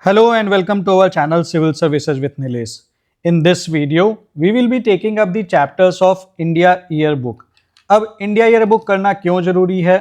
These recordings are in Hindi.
Hello and welcome to our channel Civil Services with Nilesh. In this video, we will be taking up the chapters of India Yearbook. अब इंडिया ईयरबुक करना क्यों ज़रूरी है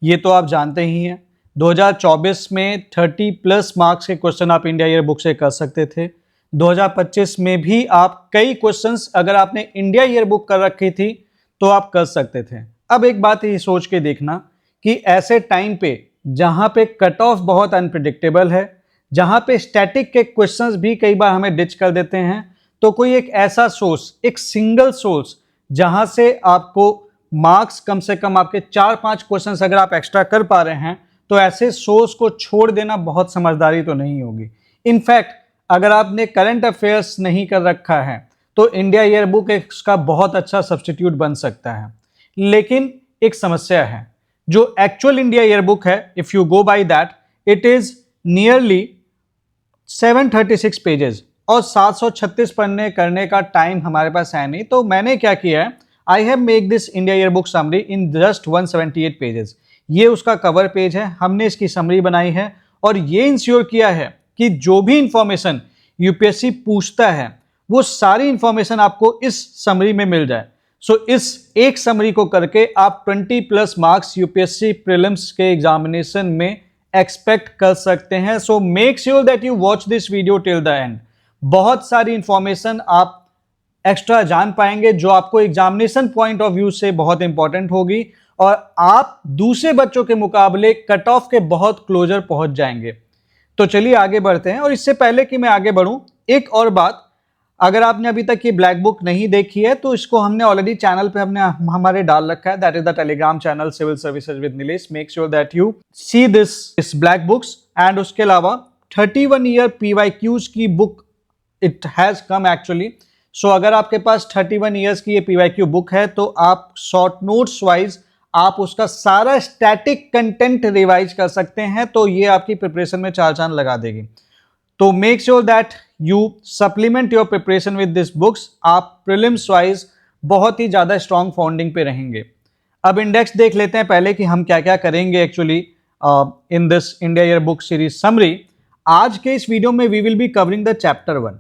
ये तो आप जानते ही हैं। 2024 में 30 प्लस मार्क्स के क्वेश्चन आप इंडिया ईयरबुक से कर सकते थे। 2025 में भी आप कई क्वेश्चंस अगर आपने इंडिया ईयरबुक कर रखी थी तो आप कर सकते थे। अब एक बात ये सोच के देखना कि ऐसे टाइम पे जहाँ पे कट ऑफ बहुत अनप्रिडिक्टेबल है, जहाँ पे स्टैटिक के क्वेश्चंस भी कई बार हमें डिच कर देते हैं, तो कोई एक ऐसा सोर्स, एक सिंगल सोर्स जहाँ से आपको मार्क्स कम से कम आपके 4-5 क्वेश्चंस अगर आप एक्स्ट्रा कर पा रहे हैं तो ऐसे सोर्स को छोड़ देना बहुत समझदारी तो नहीं होगी। इनफैक्ट अगर आपने करंट अफेयर्स नहीं कर रखा है तो इंडिया ईयरबुक इसका बहुत अच्छा सब्स्टिट्यूट बन सकता है। लेकिन एक समस्या है, जो एक्चुअल इंडिया ईयरबुक है, if you go by that, it is nearly 736 pages और 736 पन्ने करने का टाइम हमारे पास है नहीं। तो मैंने क्या किया है, I have make this India yearbook summary in just 178 pages. ये उसका कवर पेज है, हमने इसकी समरी बनाई है और ये इंश्योर किया है कि जो भी इंफॉर्मेशन यूपीएससी पूछता है वो सारी इंफॉर्मेशन आपको इस समरी में मिल जाए। सो इस एक समरी को करके आप 20 प्लस मार्क्स यूपीएससी प्रीलिम्स के एग्जामिनेशन में एक्सपेक्ट कर सकते हैं। So make sure that you watch this video till the end. बहुत सारी इंफॉर्मेशन आप एक्स्ट्रा जान पाएंगे जो आपको एग्जामिनेशन पॉइंट ऑफ व्यू से बहुत इंपॉर्टेंट होगी और आप दूसरे बच्चों के मुकाबले कट ऑफ के बहुत क्लोजर पहुंच जाएंगे। तो चलिए आगे बढ़ते हैं। और इससे पहले कि मैं आगे बढ़ूं, एक और बात, अगर आपने अभी तक ये ब्लैक बुक नहीं देखी है तो इसको हमने ऑलरेडी चैनल पे हमारे डाल रखा है, that is the telegram channel civil services with Nilesh. Make sure that you see this black books. And उसके अलावा 31 ईयर पीवाईक्यूज की book it has come actually. So अगर आपके पास 31 ईयर्स की ये पीवाईक्यू बुक है तो आप शॉर्ट नोट्स वाइज आप उसका सारा स्टैटिक कंटेंट रिवाइज कर सकते हैं, तो ये आपकी प्रिपरेशन में 4 चांद लगा देगी। तो make sure that you supplement your preparation with this books. आप प्रीलिम्स वाइज बहुत ही ज़्यादा स्ट्रॉन्ग फाउंडिंग पे रहेंगे। अब इंडेक्स देख लेते हैं पहले कि हम क्या क्या करेंगे actually in this India year book series summary. आज के इस वीडियो में we will be covering the chapter 1,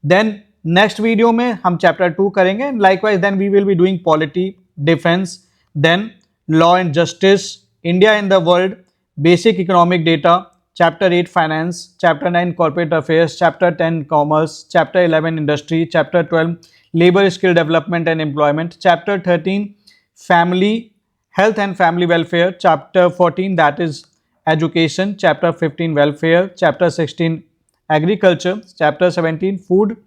then next video में हम चैप्टर 2 करेंगे। Likewise then we will be doing polity, defence, then law and justice, India in the world, basic economic data, Chapter 8 Finance, Chapter 9 Corporate Affairs, Chapter 10 Commerce, Chapter 11 Industry, Chapter 12 Labor Skill Development and Employment, Chapter 13 Family, Health and Family Welfare, Chapter 14 that is Education, Chapter 15 Welfare, Chapter 16 Agriculture, Chapter 17 Food,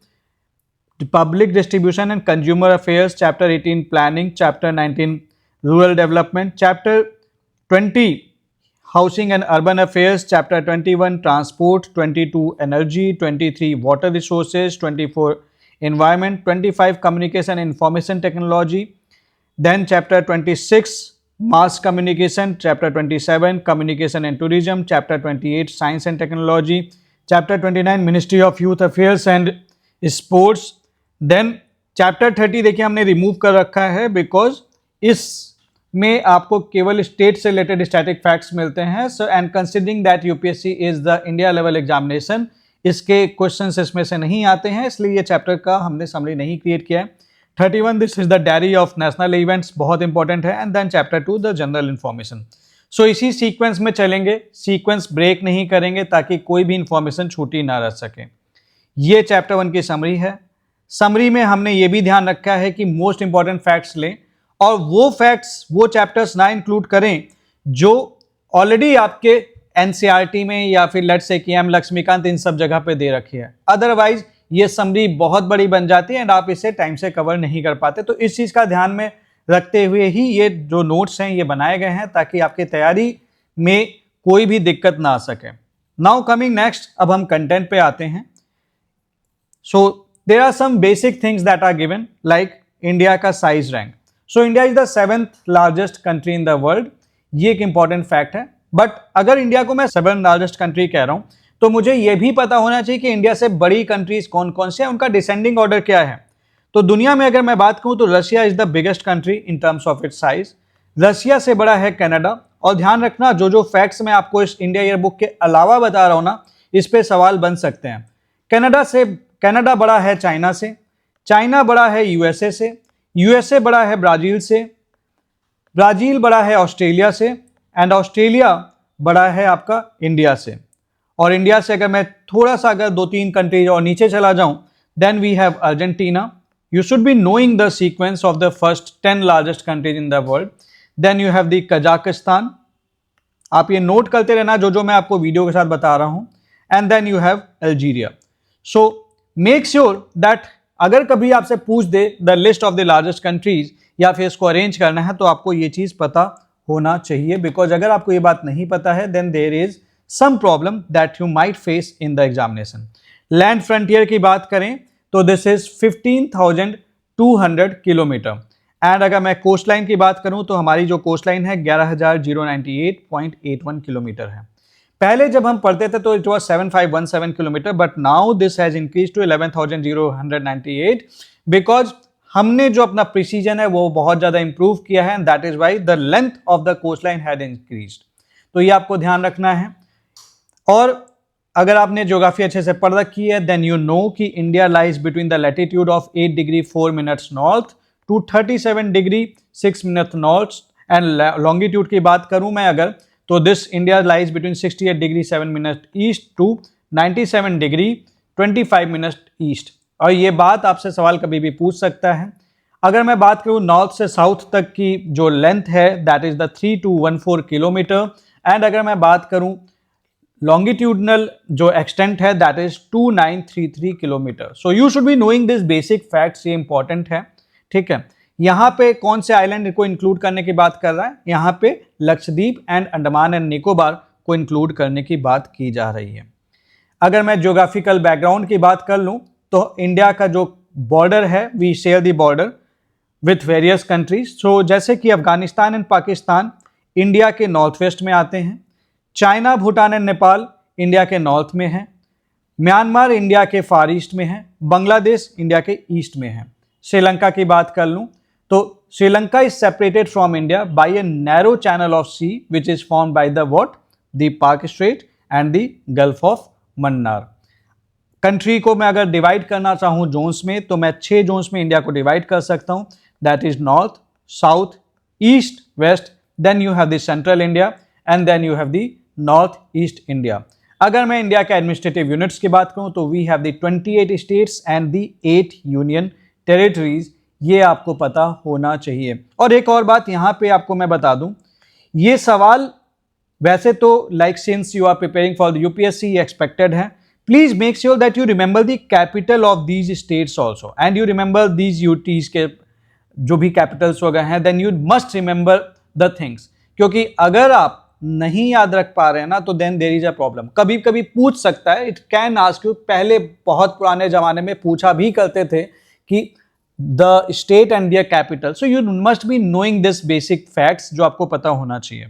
Public Distribution and Consumer Affairs, Chapter 18 Planning, Chapter 19 Rural Development, Chapter 20 Housing and Urban Affairs, Chapter 21 Transport, 22 Energy, 23 Water Resources, 24 Environment, 25 Communication and Information Technology, then Chapter 26 Mass Communication, Chapter 27 Communication and Tourism, Chapter 28 Science and Technology, Chapter 29 Ministry of Youth Affairs and Sports, then Chapter 30 देखिए हमने रिमूव कर रखा है बिकॉज इस में आपको केवल स्टेट से रिलेटेड स्टैटिक फैक्ट्स मिलते हैं। So and considering that UPSC is the India level examination, इसके क्वेश्चंस इसमें से नहीं आते हैं, इसलिए ये चैप्टर का हमने समरी नहीं क्रिएट किया है। 31 this is the diary of national events, बहुत इंपॉर्टेंट है। And then chapter 2 the general information. So इसी सीक्वेंस में चलेंगे, सीक्वेंस ब्रेक नहीं करेंगे ताकि कोई भी इंफॉर्मेशन छूटी ना रह सके। ये चैप्टर 1 की समरी है। समरी में हमने ये भी ध्यान रखा है कि मोस्ट इंपॉर्टेंट फैक्ट्स लें और वो फैक्ट्स, वो चैप्टर्स ना इंक्लूड करें जो ऑलरेडी आपके एनसीईआरटी में या फिर लेट्स से कि एम लक्ष्मीकांत इन सब जगह पे दे रखी है। अदरवाइज ये समरी बहुत बड़ी बन जाती है एंड आप इसे टाइम से कवर नहीं कर पाते। तो इस चीज़ का ध्यान में रखते हुए ही ये जो नोट्स हैं ये बनाए गए हैं ताकि आपकी तैयारी में कोई भी दिक्कत ना आ सके। नाउ कमिंग नेक्स्ट, अब हम कंटेंट पे आते हैं। So there are some basic things that are given like India का size rank. So India is the 7th largest country in the world, ये एक इंपॉर्टेंट फैक्ट है। बट अगर इंडिया को मैं 7th लार्जेस्ट कंट्री कह रहा हूं तो मुझे यह भी पता होना चाहिए कि इंडिया से बड़ी कंट्रीज कौन कौन से हैं, उनका डिसेंडिंग ऑर्डर क्या है। तो दुनिया में अगर मैं बात कहूं तो Russia is the biggest country in terms of its size. Russia से बड़ा है कनाडा। और ध्यान रखना, जो जो फैक्ट्स मैं आपको इस इंडिया ईयर बुक के अलावा बता रहा हूं ना, इस पे सवाल बन सकते हैं। कनाडा बड़ा है चाइना से, चाइना बड़ा है यूएसए से, यूएसए बड़ा है ब्राजील से, ब्राजील बड़ा है ऑस्ट्रेलिया से, एंड ऑस्ट्रेलिया बड़ा है आपका इंडिया से। और इंडिया से अगर मैं थोड़ा सा अगर 2-3 कंट्रीज और नीचे चला जाऊं, then we have Argentina. You should be knowing the sequence of the first 10 largest countries in the world. Then you have the Kazakhstan. आप ये नोट करते रहना जो मैं आपको वीडियो के साथ बता रहा हूं। And then you have Algeria. So make sure that अगर कभी आपसे पूछ दे the list of the largest countries या फिर इसको अरेंज करना है तो आपको ये चीज पता होना चाहिए, बिकॉज अगर आपको ये बात नहीं पता है then there is some problem that you might face in the examination. Land frontier की बात करें तो दिस इज 15,200 किलोमीटर। एंड अगर मैं कोस्ट लाइन की बात करूं तो हमारी जो कोस्ट लाइन है 11,098.81 किलोमीटर है। पहले जब हम पढ़ते थे तो it was 7,517 kilometre, but now this has increase to 11,098 because हमने जो अपना प्रिसीजन है वो बहुत ज्यादा इंप्रूव किया है, and that is why the length of the coast line had increased. तो ये आपको ध्यान रखना है। और अगर आपने ज्योग्राफी अच्छे से पढ़ रखी है देन यू नो कि India lies between the latitude of 8 degree 4 minutes north to 37 degree 6 minute north, and longitude की बात करूं मैं अगर तो this India lies between 68 degree 7 minute east to 97 degree 25 minute east. और ये बात आपसे सवाल कभी भी पूछ सकता है। अगर मैं बात करूं नॉर्थ से साउथ तक की जो लेंथ है that is the 3214 kilometre, and अगर मैं बात करूं लॉन्गिट्यूडनल जो एक्सटेंट है that is 2933 kilometre. So you should be knowing this basic facts, ये इंपॉर्टेंट है, ठीक है। यहाँ पे कौन से आइलैंड को इंक्लूड करने की बात कर रहा है, यहाँ पे लक्षद्वीप एंड अंडमान एंड निकोबार को इंक्लूड करने की बात की जा रही है। अगर मैं ज्योग्राफिकल बैकग्राउंड की बात कर लूँ तो इंडिया का जो बॉर्डर है we share the border with various countries. So जैसे कि अफगानिस्तान एंड पाकिस्तान इंडिया के नॉर्थ वेस्ट में आते हैं, China Bhutan and Nepal India के नॉर्थ में है, म्यांमार इंडिया के फार ईस्ट में है, बांग्लादेश इंडिया के ईस्ट में है। श्रीलंका की बात कर लूं तो Sri Lanka is separated from India by a narrow channel of sea which is formed by the what the Palk strait and the gulf of Mannar. Country को मैं अगर डिवाइड करना चाहूं जोन्स में तो मैं 6 जोन्स में इंडिया को डिवाइड कर सकता हूं, that is north, south, east, west, then you have the central India and then you have the north east India. अगर मैं इंडिया के एडमिनिस्ट्रेटिव यूनिट्स की बात करूं तो we have the 28 states and the 8 union territories, ये आपको पता होना चाहिए। और एक और बात यहाँ पे आपको मैं बता दूं, ये सवाल वैसे तो like since you are preparing for the UPSC expected है, please make sure that you remember the capital of these states also and you remember these UTs के जो भी कैपिटल्स वगैरह हैं, then you must remember the things. क्योंकि अगर आप नहीं याद रख पा रहे हैं ना तो then there is a problem. कभी कभी पूछ सकता है, इट कैन आस्क यू, पहले बहुत पुराने जमाने में पूछा भी करते थे कि the state and their capital. So you must be knowing this basic facts जो आपको पता होना चाहिए।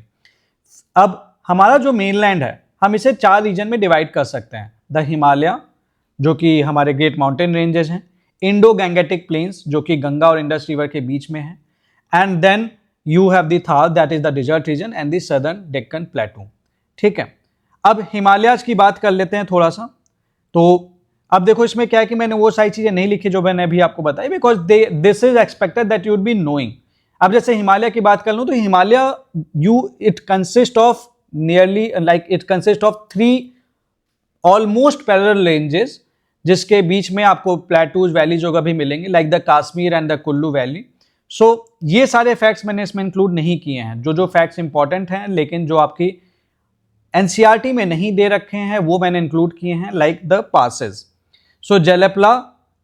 अब हमारा जो मेनलैंड है हम इसे 4 रीजन में डिवाइड कर सकते हैं। द हिमालय जो कि हमारे ग्रेट माउंटेन रेंजेस हैं, इंडो गैंगेटिक प्लेन्स जो कि गंगा और इंडस रिवर के बीच में है, and then you have the Thar that is the desert region and the southern Deccan plateau, ठीक है। अब हिमालयाज की बात कर लेते हैं थोड़ा सा। तो अब देखो इसमें क्या है कि मैंने वो सारी चीजें नहीं लिखी जो मैंने अभी आपको बताई, because this is expected that you would be knowing. अब जैसे हिमालय की बात कर लूं तो Himalaya it consist of nearly like it consist of 3 almost parallel ranges जिसके बीच में आपको प्लेटूज वैलीज वगैरह भी मिलेंगे like the Kashmir and the Kullu valley. So ये सारे फैक्ट्स मैंने इसमें इंक्लूड नहीं किए हैं, जो फैक्ट्स इंपॉर्टेंट हैं लेकिन जो आपकी एनसीईआरटी में नहीं दे रखे हैं वो मैंने इंक्लूड किए हैं, like the passes. So Jelepla,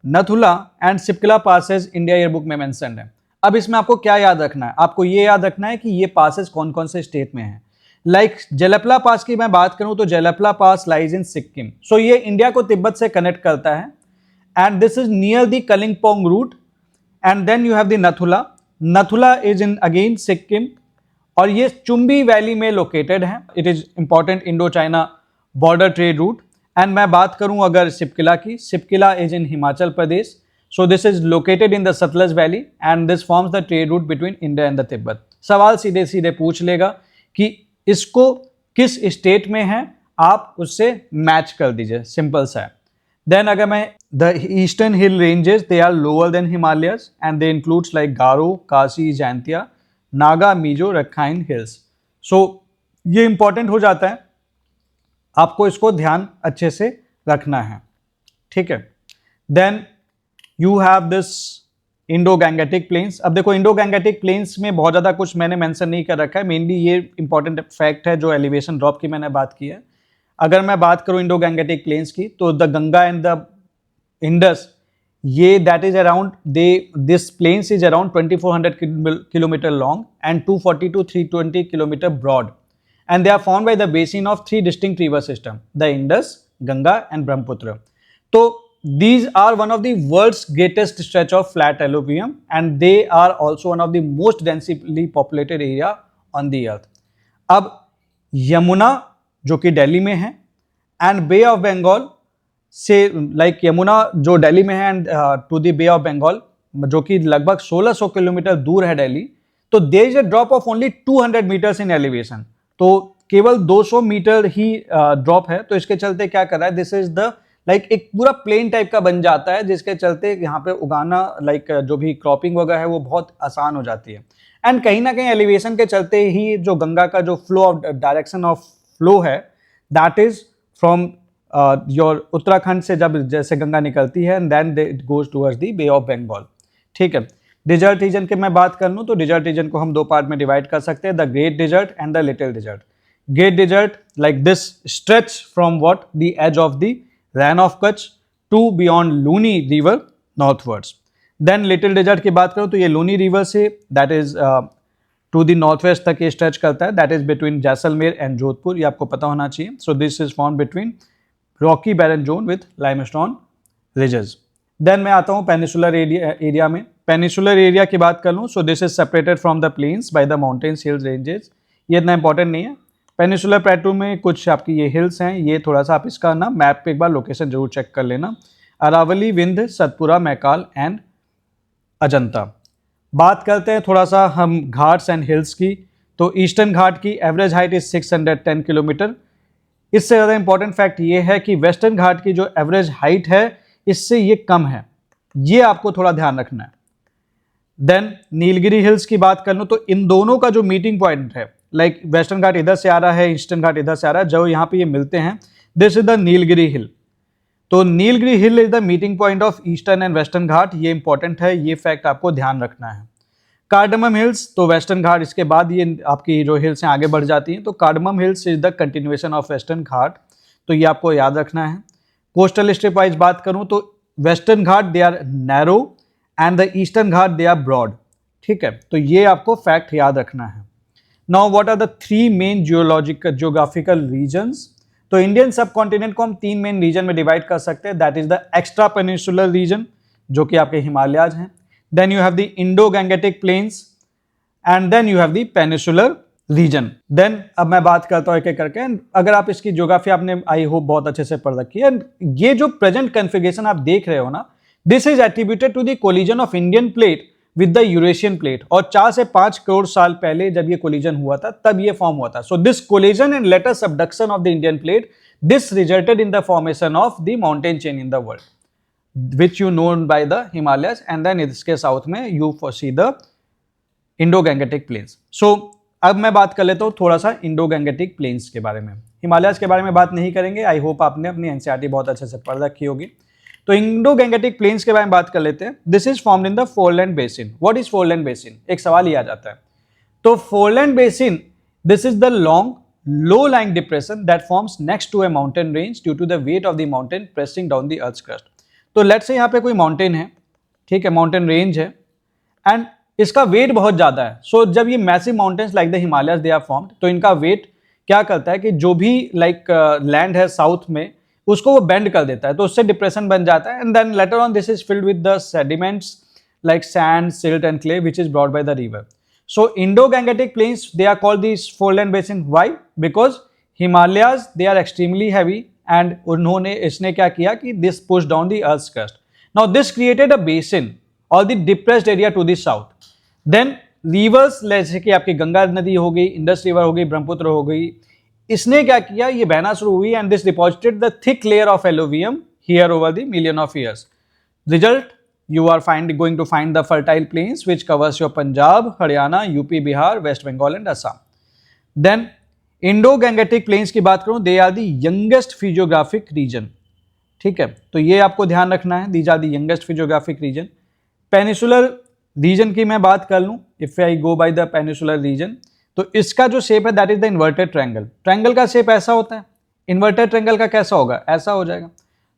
Nathula and Shipki La passes India year book में मेंशन्ड है। अब इसमें आपको क्या याद रखना है, आपको ये याद रखना है कि ये पासेस कौन कौन से स्टेट में हैं। लाइक जेलेपला पास की मैं बात करूं तो जेलेपला पास लाइज इन सिक्किम। सो ये इंडिया को तिब्बत से कनेक्ट करता है and this is near the Kalimpong route. And then you have the Nathula, Nathula is in again Sikkim और ये चुंबी वैली में लोकेटेड है। It is important Indo China border trade route. And मैं बात करूं अगर सिपकिला की, Shipkila is in Himachal Pradesh. So this is located in the Sutlej valley and this forms the trade route between India and the Tibet. सवाल सीधे सीधे पूछ लेगा कि इसको किस स्टेट में है, आप उससे मैच कर दीजिए, सिंपल सा है। देन अगर मैं the eastern hill ranges they are lower then Himalayas and they includes like Garo, Khasi, Jaintia, Naga, Mizo, Rakhine hills. So ये इंपॉर्टेंट हो जाता है, आपको इसको ध्यान अच्छे से रखना है, ठीक है। Then you have this Indo Gangetic plains. अब देखो इंडो गैंगेटिक प्लेन्स में बहुत ज़्यादा कुछ मैंने मेंशन नहीं कर रखा है, मेनली ये इंपॉर्टेंट फैक्ट है जो एलिवेशन ड्रॉप की मैंने बात की है। अगर मैं बात करूं इंडो गैंगेटिक प्लेन्स की, तो the Ganga and the Indus, ये that is around this plains is around 2400 kilometre long and 240 to 320 kilometre broad, and they are found by the basin of 3 distinct river system, the Indus, Ganga and Brahmaputra. तो these are one of the world's greatest stretch of flat alluvium and they are also one of the most densely populated area on the earth. अब यमुना जो कि दिल्ली में है एंड बे ऑफ बंगाल से, लाइक यमुना जो दिल्ली में है and to the bay of Bengal जो कि लगभग 1600 किलोमीटर दूर है दिल्ली, तो there is a drop of only 200 metres in elevation. तो केवल 200 मीटर ही ड्रॉप है। तो इसके चलते क्या कर रहा है, दिस इज द लाइक एक पूरा प्लेन टाइप का बन जाता है, जिसके चलते यहाँ पे उगाना लाइक जो भी क्रॉपिंग वगैरह है वो बहुत आसान हो जाती है। एंड कहीं ना कहीं एलिवेशन के चलते ही जो गंगा का जो flow of direction of flow है that is from your Uttarakhand से, जब जैसे गंगा निकलती है and then it goes towards the bay of Bengal, ठीक है। डिजर्ट रीजन की मैं बात कर लूँ तो डिजर्ट रीजन को हम दो पार्ट में डिवाइड कर सकते हैं, the great desert and the little desert. Great desert like this stretch from what the edge of the Rann of Kutch to beyond Luni river northwards. Then little desert की बात करूं तो ये लूनी रिवर से that is to the north west तक ये स्ट्रेच करता है, that is between Jaisalmer and Jodhpur, ये आपको पता होना चाहिए। So this is found between rocky baron zone with limestone ridges. Then मैं आता हूँ पेनिसुलर एरिया में। पेनिसुलर एरिया की बात कर लूँ, so this is separated from the plains by the mountains, hills, ranges. ये इतना इंपॉर्टेंट नहीं है। पेनिसुलर प्लेटू में कुछ आपकी ये हिल्स हैं, ये थोड़ा सा आप इसका ना मैप पे एक बार लोकेशन जरूर चेक कर लेना, अरावली, विंध्य, सतपुरा, मैकाल एंड अजंता। बात करते हैं थोड़ा सा हम घाट्स एंड हिल्स की, तो ईस्टर्न घाट की एवरेज हाइट इज 610 किलोमीटर। इससे ज़्यादा इंपॉर्टेंट फैक्ट ये है कि वेस्टर्न घाट की जो एवरेज हाइट है इससे ये कम है, ये आपको थोड़ा ध्यान रखना है। देन नीलगिरी हिल्स की बात कर लूँ तो इन दोनों का जो मीटिंग पॉइंट है, लाइक वेस्टर्न घाट इधर से आ रहा है, ईस्टर्न घाट इधर से आ रहा है, जो यहाँ पे ये मिलते हैं, this is the Nilgiri hill. तो Nilgiri hill is the meeting point of eastern and western ghat, ये इंपॉर्टेंट है, ये फैक्ट आपको ध्यान रखना है। कार्डमम हिल्स, तो वेस्टर्न घाट इसके बाद ये आपकी जो हिल्स हैं आगे बढ़ जाती हैं, तो cardamom hills is the continuation of western ghat, तो ये आपको याद रखना है। कोस्टल स्ट्रिप वाइज बात करूँ तो western Ghat they are narrow and the Eastern Ghat they are broad, ठीक है। तो ये आपको फैक्ट याद रखना है। Now what are the 3 main geographical regions. तो इंडियन सब कॉन्टिनेंट को हम 3 मेन रीजन में डिवाइड कर सकते हैं, that is the extra peninsular region जो कि आपके हिमालयाज हैं, then you have the Indo Gangetic plains and then you have the peninsular region. Then अब मैं बात करता हूँ एक एक करके, अगर आप इसकी ज्योग्राफी आपने आई होप बहुत अच्छे से पढ़ रखी है, ये जो प्रेजेंट कन्फिगरेशन आप देख रहे हो ना, this is attributed to the collision of Indian plate with the Eurasian plate, और 4 से 5 करोड़ साल पहले जब ये कोलिजन हुआ था तब ये फॉर्म हुआ था। So this collision and later subduction of the Indian plate, this resulted in the formation of the mountain chain in the world which you known by the Himalayas, and then इसके साउथ में you see the Indo Gangetic plains. So अब मैं बात कर लेता हूँ थोड़ा सा इंडो गैंगेटिक प्लेन्स के बारे में। हिमालयस के बारे में बात नहीं करेंगे, आई होप आपने अपनी एनसीईआरटी बहुत अच्छे से पढ़ रखी होगी। तो इंडो गैंगेटिक प्लेन्स के बारे में बात कर लेते हैं। This is formed in the foreland basin. What is foreland basin, एक सवाल ही आ जाता है। तो foreland basin, this is the long low lying depression that forms next to a mountain range due to the weight of the mountain pressing down the earth crust. तो लेट्स से यहाँ पे कोई माउंटेन है, ठीक है, माउंटेन रेंज है एंड इसका वेट बहुत ज्यादा है। सो जब ये massive mountains like the Himalayas they are formed, तो इनका वेट क्या करता है कि जो भी लाइक लैंड है साउथ में उसको वो बेंड कर देता है, तो उससे डिप्रेशन बन जाता है, and then later on this is filled with the sediments like sand, silt and clay which is brought by the river. So Indo Gangetic plains they are called this foreland basin, why? Because Himalayas they are extremely heavy and उन्होंने इसने क्या किया कि this push down the earth crust. Now this created a basin और the depressed area to the south. Then rivers जैसे कि आपकी गंगा नदी हो गई, इंडस रिवर हो गई, ब्रह्मपुत्र हो गई, इसने क्या किया, ये बहना शुरू हुई and this deposited the thick layer of एलोवियम here over the million of years. Result, you are going to find the fertile plains which covers your Punjab, Haryana, UP, Bihar, West Bengal and Assam. Then Indo-Gangetic plains की बात करूं, they are the youngest physiographic region. ठीक है, तो ये आपको ध्यान रखना है, these are the youngest physiographic region. Peninsular region की मैं बात कर लूं, if I go by the peninsular region, तो इसका जो शेप है that is the inverted triangle. Triangle का शेप ऐसा होता है, इन्वर्टेड ट्रायंगल का कैसा होगा, ऐसा हो जाएगा.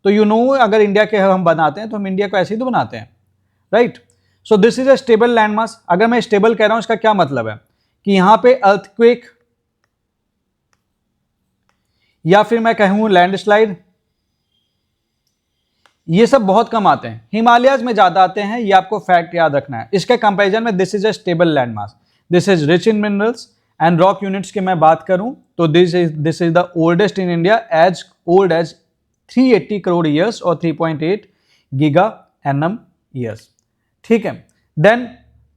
तो यू नो अगर इंडिया के हम बनाते हैं तो हम इंडिया को ऐसे ही तो बनाते हैं, right. So this is a stable landmass. अगर मैं स्टेबल कह रहा हूं इसका क्या मतलब है कि यहां पे अर्थक्वेक या फिर मैं कहूं लैंडस्लाइड, ये सब बहुत कम आते हैं, हिमालयाज में ज्यादा आते हैं. ये आपको फैक्ट याद रखना है. इसके कंपैरिजन में this is a stable landmass. This is rich in minerals and rock units की मैं बात करूं तो this is the oldest in India, as old as 380 crore years और 3.8 गीगा एनम ईयर्स. ठीक है. Then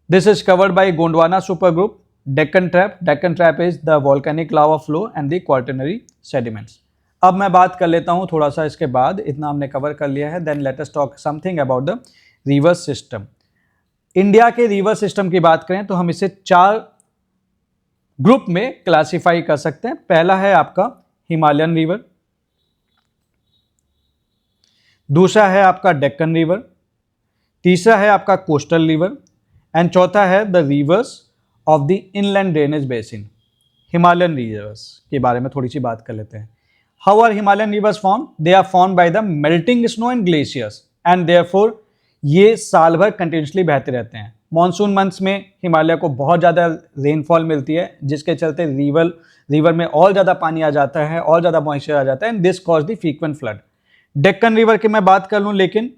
this is covered by Gondwana super group. Deccan trap is the volcanic lava flow and the quaternary sediments. अब मैं बात कर लेता हूं थोड़ा सा इसके बाद, इतना हमने कवर कर लिया है. Then let us talk something about the river system. India के रिवर सिस्टम की बात करें तो हम इसे 4 ग्रुप में क्लासिफाई कर सकते हैं. पहला है आपका हिमालयन रिवर, दूसरा है आपका डेक्कन रिवर, तीसरा है आपका कोस्टल रिवर एंड चौथा है the rivers of the inland drainage basin. Himalayan rivers के बारे में थोड़ी सी बात कर लेते हैं. How are Himalayan rivers form? They are form by the melting snow and glaciers and therefore ये साल भर कंटिन्यूसली बहते रहते हैं. मॉनसून मंथ्स में हिमालय को बहुत ज़्यादा रेनफॉल मिलती है जिसके चलते रिवर में और ज़्यादा पानी आ जाता है, और ज़्यादा मॉइस्चर आ जाता है and this cause the frequent flood. Deccan river की मैं बात कर लूं, लेकिन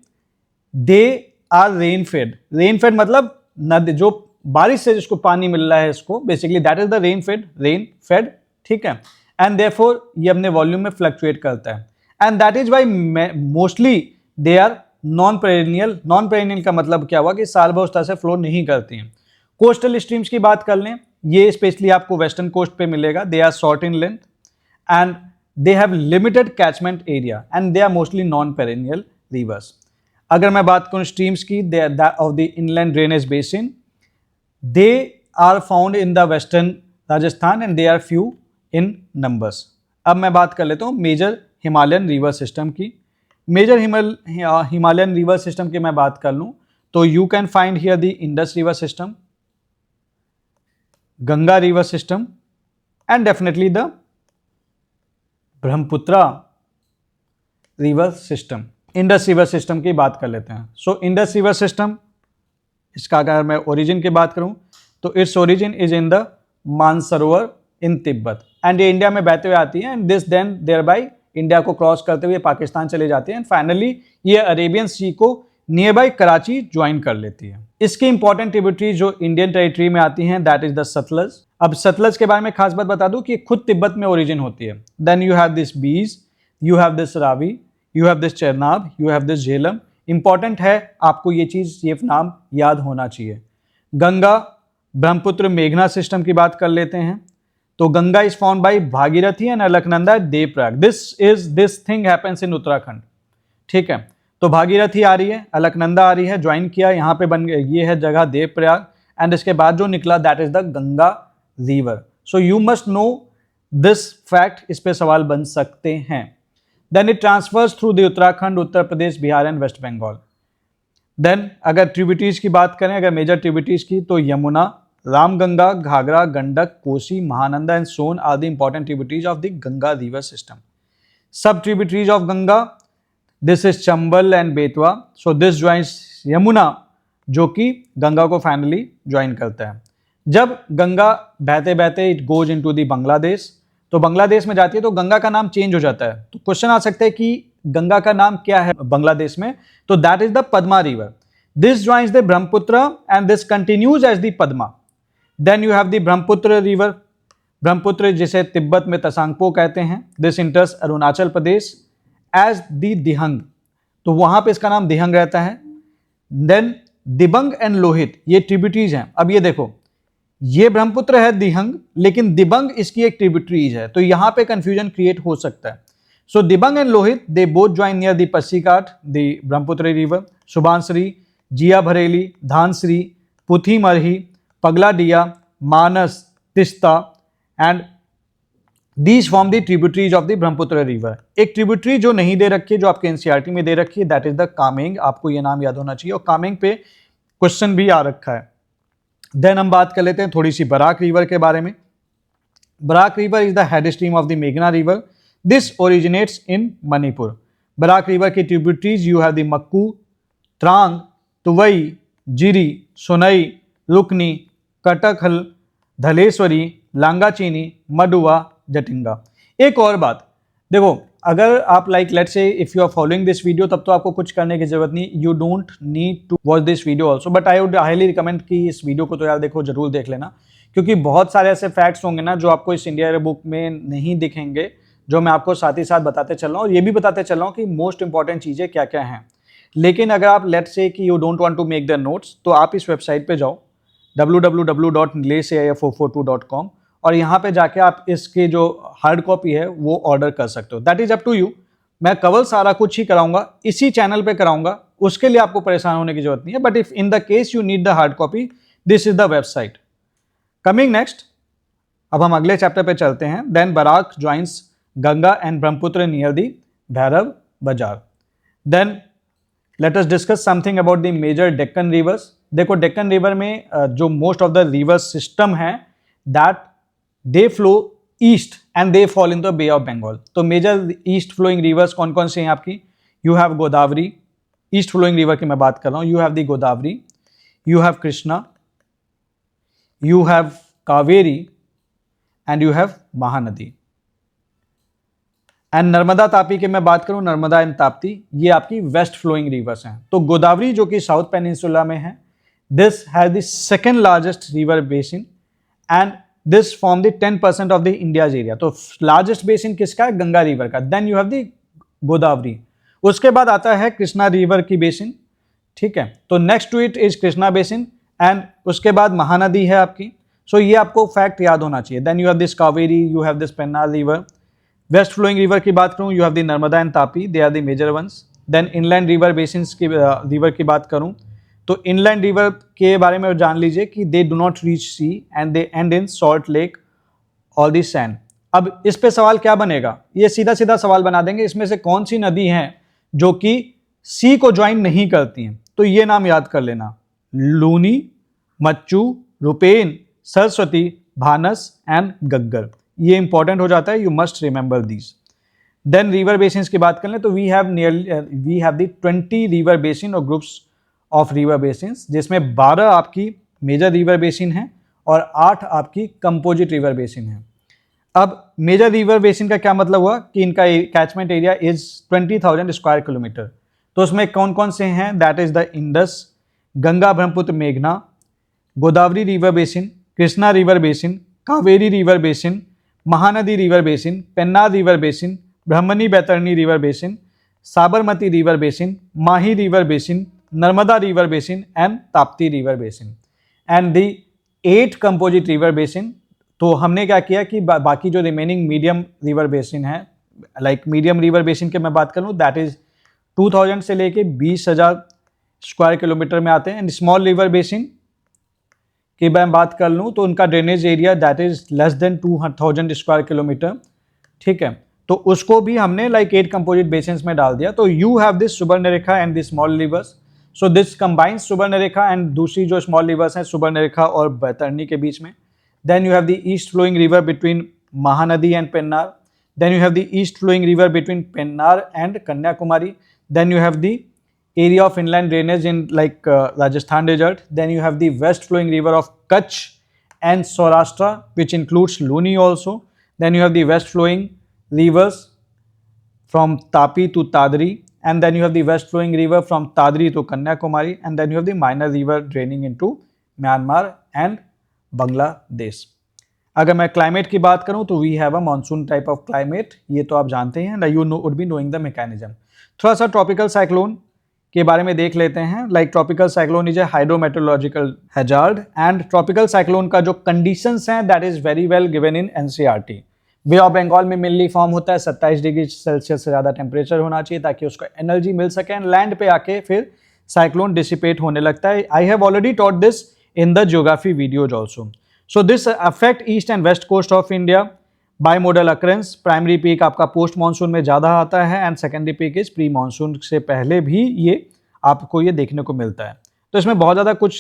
दे आर रेन फेड मतलब नदी, जो बारिश से जिसको पानी मिल रहा है इसको, basically that is the rain fade. ठीक है. एंड देयरफॉर ये अपने वॉल्यूम में फ्लक्चुएट करता है and that is why mostly they are non perennial. Non perennial का मतलब क्या हुआ कि साल भर उस तरह से फ्लो नहीं करती हैं. कोस्टल स्ट्रीम्स की बात कर लें, ये स्पेशली आपको वेस्टर्न कोस्ट पे मिलेगा. They are short in length and they have limited catchment area and they are mostly non-perennial rivers. अगर मैं बात करूं स्ट्रीम्स की, they are of the inland drainage basin, they are found in the western Rajasthan and they are few in numbers. अब मैं बात कर लेता हूं मेजर हिमालयन रिवर सिस्टम की. मेजर हिमालयन रिवर सिस्टम की मैं बात कर लूं तो you can find here the Indus river system, Ganga river system and definitely the Brahmaputra river system. Indus river system की बात कर लेते हैं. सो इंडस रिवर सिस्टम, इसका अगर मैं ओरिजिन की बात करूं तो its origin is in the Mansarovar in Tibet and ये इंडिया में बहते हुए आती है and this then thereby India को क्रॉस करते हुए पाकिस्तान चले जाते हैं एंड फाइनली ये अरेबियन सी को नियर बाई कराची ज्वाइन कर लेती है. इसकी इंपॉर्टेंट ट्रिब्यूटरी जो इंडियन टेरिटरी में आती हैं दैट इज द सतलज. अब सतलज के बारे में खास बात बता दूं कि खुद तिब्बत में ओरिजिन होती है. Then you have this Beas, you have this Ravi, you have this Chenab, you have this Jhelum. Important है, आपको ये चीज, ये नाम याद होना चाहिए. गंगा, ब्रह्मपुत्र, मेघना सिस्टम की बात कर लेते हैं तो Ganga is form by Bhagirathi and Alaknanda Devprayag. This thing happens in Uttarakhand. ठीक है. तो भागीरथी आ रही है, अलकनंदा आ रही है, ज्वाइन किया, यहाँ पे बन गया, ये है जगह देवप्रयाग एंड इसके बाद जो निकला that is the Ganga river. So you must know this fact, इस पे सवाल बन सकते हैं. Then it transfers through the Uttarakhand, Uttar Pradesh, Bihar and West Bengal. Then अगर ट्रिब्यूटरीज की बात करें, अगर मेजर ट्रिब्यूटरीज की, तो Yamuna, Ramganga, Ghaghara, Gandak, Kosi, Mahananda and Son are the important tributaries of the Ganga river system. Sub tributaries of Ganga, this is Chambal and Betwa. So this joins Yamuna, जो कि गंगा को फाइनली ज्वाइन करता है. जब गंगा बहते बहते it goes into the Bangladesh, तो बांग्लादेश में जाती है तो गंगा का नाम चेंज हो जाता है. तो क्वेश्चन आ सकता है कि गंगा का नाम क्या है बांग्लादेश में, तो that is the Padma river. This joins the Brahmaputra and this continues as the Padma. Then you have the Brahmaputra river, Brahmaputra जिसे तिब्बत में तसांगपो कहते हैं. This enters Arunachal Pradesh as the Dihang, तो वहां पे इसका नाम दिहंग रहता है. देन दिबंग एंड लोहित, ये ट्रिब्यूटरीज हैं. अब ये देखो, ये ब्रह्मपुत्र है दिहंग, लेकिन दिबंग इसकी एक ट्रिब्यूटरीज है, तो यहां पे कंफ्यूजन क्रिएट हो सकता है। So Dibang and Lohit they both join near the Pasighat the Brahmaputra river. Subansiri, Jia Bhareli, Dhansiri, Puthimari, Pagladia, Manas, Teesta and these form the tributaries of the Brahmaputra river. एक ट्रिब्यूटरी जो नहीं दे रखी है, जो आपके एनसीईआरटी में दे रखी है, दैट इज द कामेंग। आपको ये नाम याद होना चाहिए, और कामेंग पे क्वेश्चन भी आ रखा है। देन हम बात कर लेते हैं थोड़ी सी बराक रिवर के बारे में। Barak river is the head stream of the मेघना river. This originates in Manipur. Barak river की tributaries you have the Makku, Trang, Tuivai, Jiri, Sonai, Rukni, Katakhal, Dhaleswari, Langachini, Madhua, Jatinga. एक और बात देखो, अगर आप like let say if you are following this video, तब तो आपको कुछ करने की जरूरत नहीं, you don't need to watch this video also, but I would highly recommend कि इस वीडियो को तो यार देखो, जरूर देख लेना, क्योंकि बहुत सारे ऐसे फैक्ट्स होंगे ना जो आपको इस इंडिया बुक में नहीं दिखेंगे, जो मैं आपको साथ ही साथ बताते चल रहा हूँ, और ये भी बताते चल रहा हूँ कि मोस्ट इंपॉर्टेंट चीज़ें क्या क्या हैं। लेकिन अगर आप लेट से कि you don't want to make the notes, तो आप इस वेबसाइट पे जाओ www.nilesh442.com, और यहाँ पे जाके आप इसके जो हार्ड कॉपी है वो ऑर्डर कर सकते हो। That is up to you. मैं कवर सारा कुछ ही कराऊंगा, इसी चैनल पे कराऊंगा, उसके लिए आपको परेशान होने की जरूरत नहीं है। But if in the case you need the hard copy, this is the website. Coming next, अब हम अगले चैप्टर पे चलते हैं। Then Barak joins Ganga and Brahmaputra near the Bhairab Bazar. Then let us discuss something about the major Deccan rivers. देखो, डेक्कन रिवर में जो most of the river system है, that they flow east and they fall in the bay of Bengal. तो मेजर ईस्ट फ्लोइंग रिवर्स कौन कौन से हैं आपकी? You have Godavari, east flowing river की मैं बात कर रहा हूँ। You have the Godavari, you have Krishna, you have Kaveri and you have Mahanadi. And Narmada Tapi की मैं बात करूं, नर्मदा एंड ताप्ती, ये आपकी वेस्ट फ्लोइंग रिवर्स हैं। तो गोदावरी जो कि साउथ पेनिनसुला में है, this has the second largest river basin and this form the 10% of the India's area. तो लार्जेस्ट बेसिन किसका है? गंगा रिवर का। Then you have the Godavari. उसके बाद आता है कृष्णा रिवर की बेसिन, ठीक है। तो next to it is Krishna basin and उसके बाद महानदी है आपकी। सो ये आपको फैक्ट याद होना चाहिए। Then you have this Kaveri, you have this Pennar river. West flowing river की बात करूं, you have the Narmada and Tapi, they are the major ones. Then inland river basins की रिवर की बात करूं, तो इनलैंड रिवर के बारे में जान लीजिए कि they do not reach sea and they end in salt lake और द सैंड। अब इस पे सवाल क्या बनेगा? ये सीधा सीधा सवाल बना देंगे, इसमें से कौन सी नदी हैं जो कि सी को ज्वाइन नहीं करती हैं? तो ये नाम याद कर लेना, लूनी, मच्चू, रुपेन, सरस्वती, भानस एंड गग्गर। ये इंपॉर्टेंट हो जाता है, you must remember these. Then river basin की बात कर लें तो we have the 20 river basin और ग्रुप्स ऑफ रिवर बेसिन, जिसमें 12 आपकी मेजर रिवर बेसिन हैं और 8 आपकी कंपोजिट रिवर बेसिन हैं। अब मेजर रिवर बेसिन का क्या मतलब हुआ कि इनका catchment area is 20,000 square kilometre. तो उसमें कौन कौन से हैं? That is the Indus, Ganga, Brahmaputra, मेघना, Godavari river basin, Krishna river basin, Kaveri river basin, Mahanadi river basin, Pennar river basin, Brahmani Baitarani river basin, Sabarmati river basin, Mahi river basin, Narmada river basin and Tapti river basin and the 8 composite river basin. तो हमने क्या किया कि बाकी जो रिमेनिंग मीडियम रिवर बेसिन है, लाइक मीडियम रिवर बेसिन की मैं बात करूँ, दैट इज 2000 से लेके 20,000 स्क्वायर किलोमीटर में आते हैं। एंड स्मॉल रिवर बेसिन की मैं बात कर लूँ तो उनका drainage area that is less than 2,000 square kilometre, ठीक है। तो उसको भी हमने लाइक 8 कंपोजिट बेसिन्स में डाल दिया। तो you have this Subarnarekha and this small reverse. So this combines Subarnarekha and दूसरी जो स्मॉल रिवर्स हैं सुबर्णरेखा और बैतरणी के बीच में। Then you have the east flowing river between Mahanadi and Pennar. Then you have the east flowing river between Pennar and Kanyakumari. Then you have the area of inland drainage in like Rajasthan desert. Then you have the west flowing river of Kutch and Saurashtra, which includes Luni also. Then you have the west flowing rivers from Tapi to Tadri, and then you have the west flowing river from Tadri to Kanyakumari, and then you have the minor river draining into Myanmar and Bangladesh. अगर मैं क्लाइमेट की बात करूं तो we have a monsoon type of climate, ये तो आप जानते हैं, you know would be knowing the mechanism. थोड़ा सा ट्रॉपिकल साइक्लोन के बारे में देख लेते हैं। Like tropical cyclone is a hydrometeorological hazard and tropical cyclone का जो कंडीशंस हैं that is very well given in NCERT. Bay of Bengal में मेनली फॉर्म होता है, 27 डिग्री सेल्सियस से ज़्यादा टेम्परेचर होना चाहिए ताकि उसको एनर्जी मिल सके एंड लैंड पे आके फिर साइक्लोन डिसिपेट होने लगता है। I have already taught this in the geography videos also. So this affect east and west coast of India bimodal occurrence. Primary peak आपका पोस्ट मानसून में ज़्यादा आता है and secondary peak is pre monsoon से पहले भी ये आपको ये देखने को मिलता है। तो इसमें बहुत ज़्यादा कुछ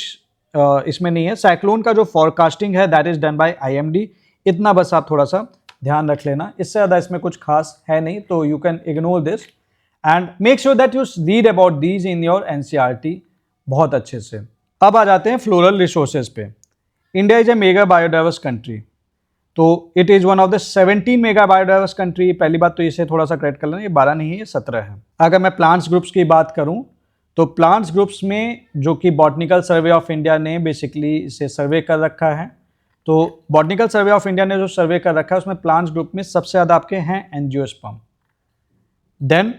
इसमें नहीं है। साइक्लोन का जो फॉरकास्टिंग है that is done by IMD, इतना बस आप थोड़ा सा ध्यान रख लेना, इससे ज़्यादा इसमें कुछ खास है नहीं, तो you can ignore this and make sure that you read about these in your NCERT बहुत अच्छे से। अब आ जाते हैं फ्लोरल रिसोर्सेज पे। India is a mega biodiverse country, तो it is one of the 17 mega biodiverse country. पहली बात तो इसे थोड़ा सा करेक्ट कर लेना, ये 12 नहीं है, ये 17 है। अगर मैं प्लांट्स ग्रुप्स की बात करूं तो प्लांट्स ग्रुप्स में जो कि बॉटनिकल सर्वे ऑफ इंडिया ने बेसिकली इसे सर्वे कर रखा है, तो बॉटनिकल सर्वे ऑफ इंडिया ने जो सर्वे कर रखा है उसमें प्लांट्स ग्रुप में सबसे ज़्यादा आपके हैं एंजियोस्पर्म। देन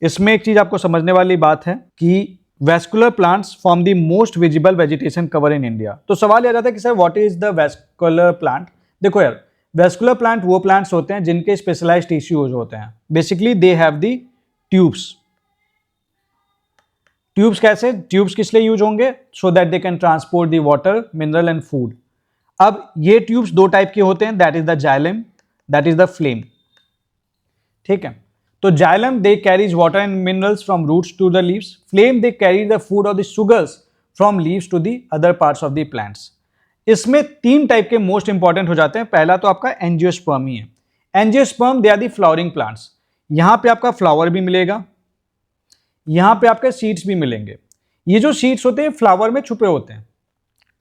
इसमें एक चीज़ आपको समझने वाली बात है कि vascular plants form the most visible vegetation cover in India. तो सवाल यह जाता है कि sir what is the vascular plant. देखो यार, वेस्कुलर प्लांट वो प्लांट्स होते हैं जिनके स्पेशलाइज्ड टिश्यूज होते हैं। Basically they have the tubes. Tubes कैसे, ट्यूब्स किस लिए यूज होंगे, so that they can transport the water, mineral and food. अब ये ट्यूब्स दो टाइप के होते हैं, that is the xylem, that is the phloem. ठीक है, तो xylem they carries water and minerals from roots to the leaves, phloem they carry the food और the sugars from leaves to the other parts of the plants. इसमें 3 टाइप के मोस्ट इंपॉर्टेंट हो जाते हैं। पहला तो आपका एंजियोस्पर्म ही है। Angiosperm they are the flowering plants. यहां पे आपका फ्लावर भी मिलेगा, यहां पे आपके सीड्स भी मिलेंगे। ये जो सीड्स होते हैं फ्लावर में छुपे होते हैं,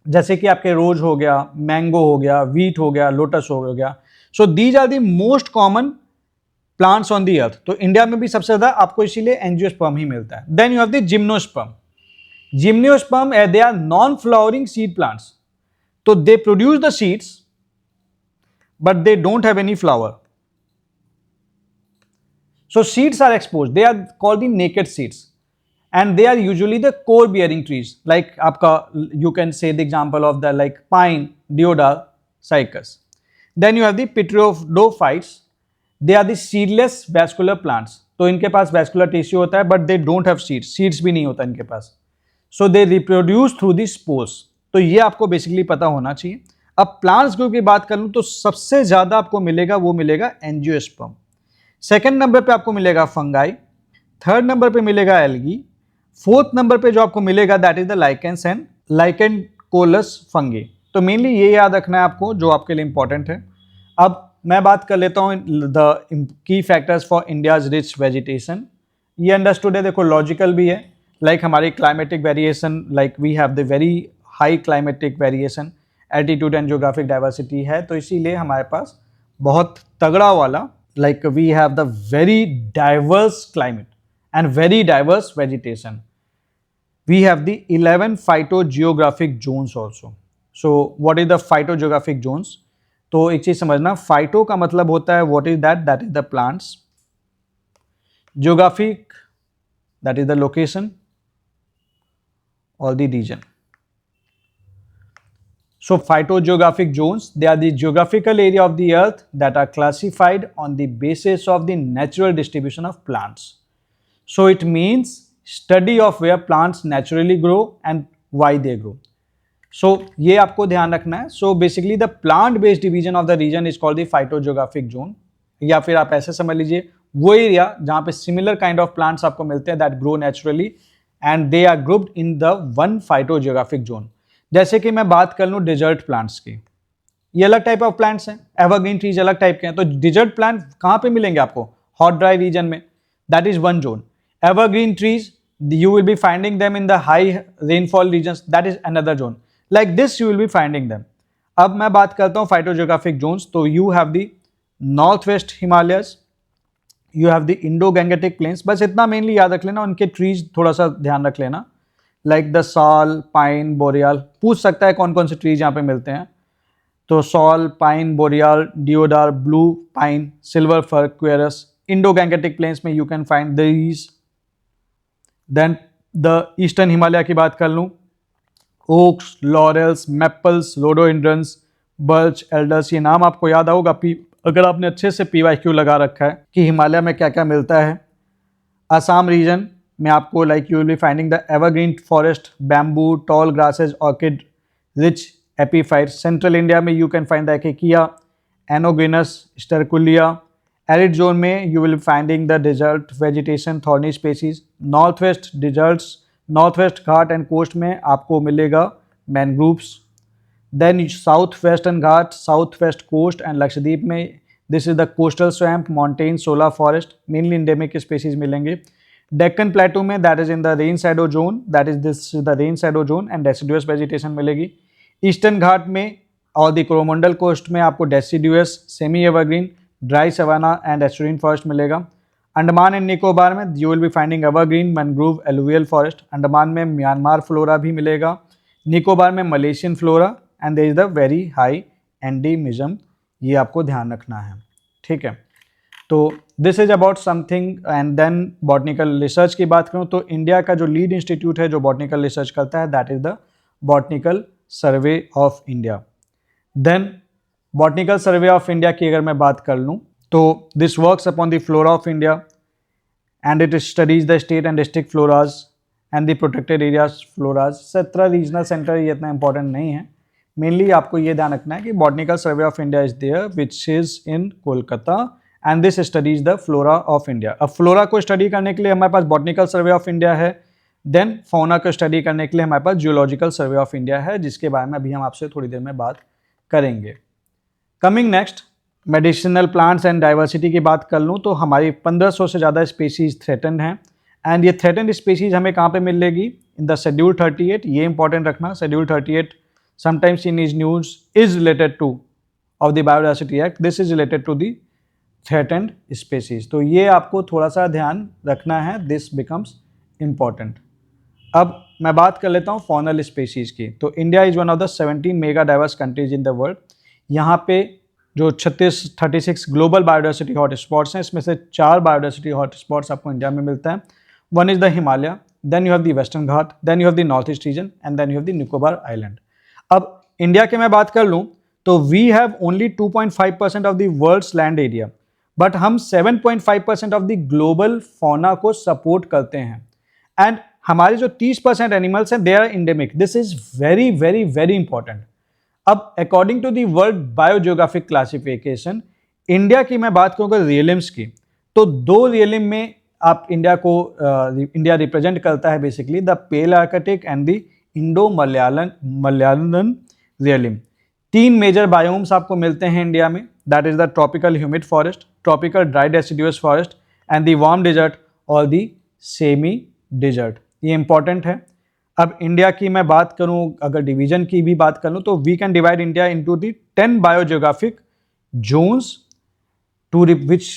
जैसे कि आपके रोज हो गया, मैंगो हो गया, वीट हो गया, लोटस हो गया। So these are the most common plants on the earth. तो इंडिया में भी सबसे ज्यादा आपको इसीलिए एंजियोस्पर्म ही मिलता है। Then you have the gymnosperm. Gymnosperm they are non flowering seed plants, तो they produce the seeds but they don't have any flower. So seeds are exposed, they are called the naked seeds and they are usually the core bearing trees, like aapka you can say the example of the like pine, deodar, cycas. Then you have the pteridophytes, they are the seedless vascular plants. तो इनके पास vascular tissue होता है but they don't have seeds, seeds भी नहीं होता इनके पास। So they reproduce through the spores. तो ये आपको बेसिकली पता होना चाहिए। अब प्लांट्स ग्रुप की बात करूं तो सबसे ज्यादा आपको मिलेगा वो मिलेगा एंजियोस्पर्म। सेकंड नंबर पे आपको मिलेगा फंगाई, थर्ड नंबर पे मिलेगा एल्गी, फोर्थ नंबर पे जो आपको मिलेगा that is the lichens and lichenicolous fungi. तो मेनली ये याद रखना है आपको जो आपके लिए इंपॉर्टेंट है। अब मैं बात कर लेता हूँ द की factors for India's rich vegetation. ये अंडरस्टूड है, देखो लॉजिकल भी है। लाइक हमारी climatic variation, like we have the very high climatic variation, altitude and geographic diversity है, तो इसीलिए हमारे पास बहुत तगड़ा वाला like we have the very diverse climate and very diverse vegetation. We have the 11 phytogeographic zones also. So what is the phytogeographic zones. तो एक चीज समझना, फाइटो का मतलब होता है what is that, that is the plants, geographic that is the location और the region. So phytogeographic zones, they are the geographical area of the earth that are classified on the basis of the natural distribution of plants. So it means study of where plants naturally grow and why they grow. So ये आपको ध्यान रखना है। So basically the plant based division of the region is called the phytogeographic zone, या फिर आप ऐसे समझ लीजिए वो एरिया जहाँ पे similar kind of plants आपको मिलते हैं that grow naturally and they are grouped in the one phytogeographic zone। जैसे कि मैं बात कर लूँ डिजर्ट प्लांट्स की, ये अलग टाइप ऑफ प्लांट्स हैं, एवरग्रीन ट्रीज अलग टाइप के हैं। तो डिजर्ट प्लांट कहाँ पे मिलेंगे आपको, हॉट ड्राई रीजन में, that is one zone. Evergreen trees you will be finding them in the high rainfall regions, that is another zone. Like this you will be finding them. अब मैं बात करता हूँ phytogeographic zones, तो you have the northwest Himalayas, you have the Indo-Gangetic plains. बस इतना मेनली याद रख लेना, उनके ट्रीज थोड़ा सा ध्यान रख लेना, लाइक द साल, पाइन, बोरियाल. पूछ सकता है कौन कौन से ट्रीज यहाँ पे मिलते हैं, तो sal, pine, boreal, deodar, blue pine, silver fir, quercus. Indo Gangetic plains में you can find these. Then the eastern Himalaya की बात कर लूँ, oaks, laurels, maples, rhododendrons, birch, alders, ये नाम आपको याद होगा अगर आपने अच्छे से PYQ लगा रखा है कि हिमालय में क्या क्या मिलता है। असम रीजन में आपको like you will be finding the evergreen forest, bamboo, tall grasses, orchid, rich epiphyte. Central India में you can find the acacia, anogeissus, sterculia. Arid zone में you will finding the desert vegetation, thorny species. North west deserts, north west ghat and coast में आपको मिलेगा mangroves. Then south western ghat, south west coast and Lakshadweep में this is the coastal swamp, mountain, shola forest, mainly endemic species मिलेंगे। डेक्कन प्लेटू में that is in the rain shadow zone, that is this the rain shadow zone and deciduous vegetation मिलेगी। ईस्टर्न घाट में और द कोरोमंडल कोस्ट में आपको deciduous, semi evergreen, dry savanna and estuarine forest मिलेगा। अंडमान एंड निकोबार में you will be finding evergreen, mangrove, alluvial forest. Andaman में म्यांमार फ्लोरा भी मिलेगा, निकोबार में Malaysian flora and there is the very high एंडीमिज्म, ये आपको ध्यान रखना है, ठीक है। तो this is about something and then botanical research की बात करूँ तो इंडिया का जो लीड इंस्टीट्यूट है जो बॉटनिकल रिसर्च करता है that is the botanical survey of India. Then botanical survey of India की अगर मैं बात कर लूँ तो this works upon the flora of India and it studies the state and district floras and the protected areas floras. 17 regional centre ये इतना इंपॉर्टेंट नहीं है, मेनली आपको ये ध्यान रखना है कि Botanical survey of India is there which is in Kolkata and this studies the flora of India. अब फ्लोरा को स्टडी करने के लिए हमारे पास बॉटनिकल सर्वे ऑफ इंडिया है, देन फौना को स्टडी करने के लिए हमारे पास जियोलॉजिकल सर्वे ऑफ इंडिया है, जिसके बारे में अभी हम आपसे थोड़ी देर में बात करेंगे। Coming next, medicinal plants and diversity की बात कर लूँ तो हमारी 1500 से ज़्यादा स्पीसीज थ्रेटन्ड हैं एंड ये थ्रेटन्ड स्पीसीज हमें कहाँ पे मिलेगी, इन द शेड्यूल 38। ये इंपॉर्टेंट रखना, schedule 38 sometimes in is news is related to of the biodiversity act, this is related to the threatened species, तो ये आपको थोड़ा सा ध्यान रखना है, दिस बिकम्स इम्पॉर्टेंट। अब मैं बात कर लेता हूँ फॉनल स्पीसीज की। तो India is one of the 17 mega diverse countries in the world. यहाँ पे जो 36 ग्लोबल बायोडाइवर्सिटी हॉटस्पॉट्स हैं, इसमें से 4 बायोडाइवर्सिटी हॉटस्पॉट्स आपको इंडिया में मिलता है। One is the Himalaya, then you have the western Ghat, then you have the north east region and then you have the Nicobar island. अब इंडिया के मैं बात कर लूँ तो we have only 2.5% of the world's land area, but हम 7.5% ऑफ द ग्लोबल फौना को सपोर्ट करते हैं एंड हमारे जो 30% एनिमल्स हैं they are endemic. This is very very very important. अब according to the world biogeographic classification, India की मैं बात करूँगा रियलिम्स की, तो 2 रियलिम में आप इंडिया रिप्रेजेंट करता है basically, the palearctic and the Indo Malayan realm. 3 major biomes आपको मिलते हैं इंडिया में, that is the tropical humid forest, tropical dry deciduous forest and the warm desert और द सेमी डेजर्ट, ये इंपॉर्टेंट है। अब इंडिया की मैं बात करूं, अगर डिवीजन की भी बात करूं तो we can divide India into the 10 biogeographic zones to which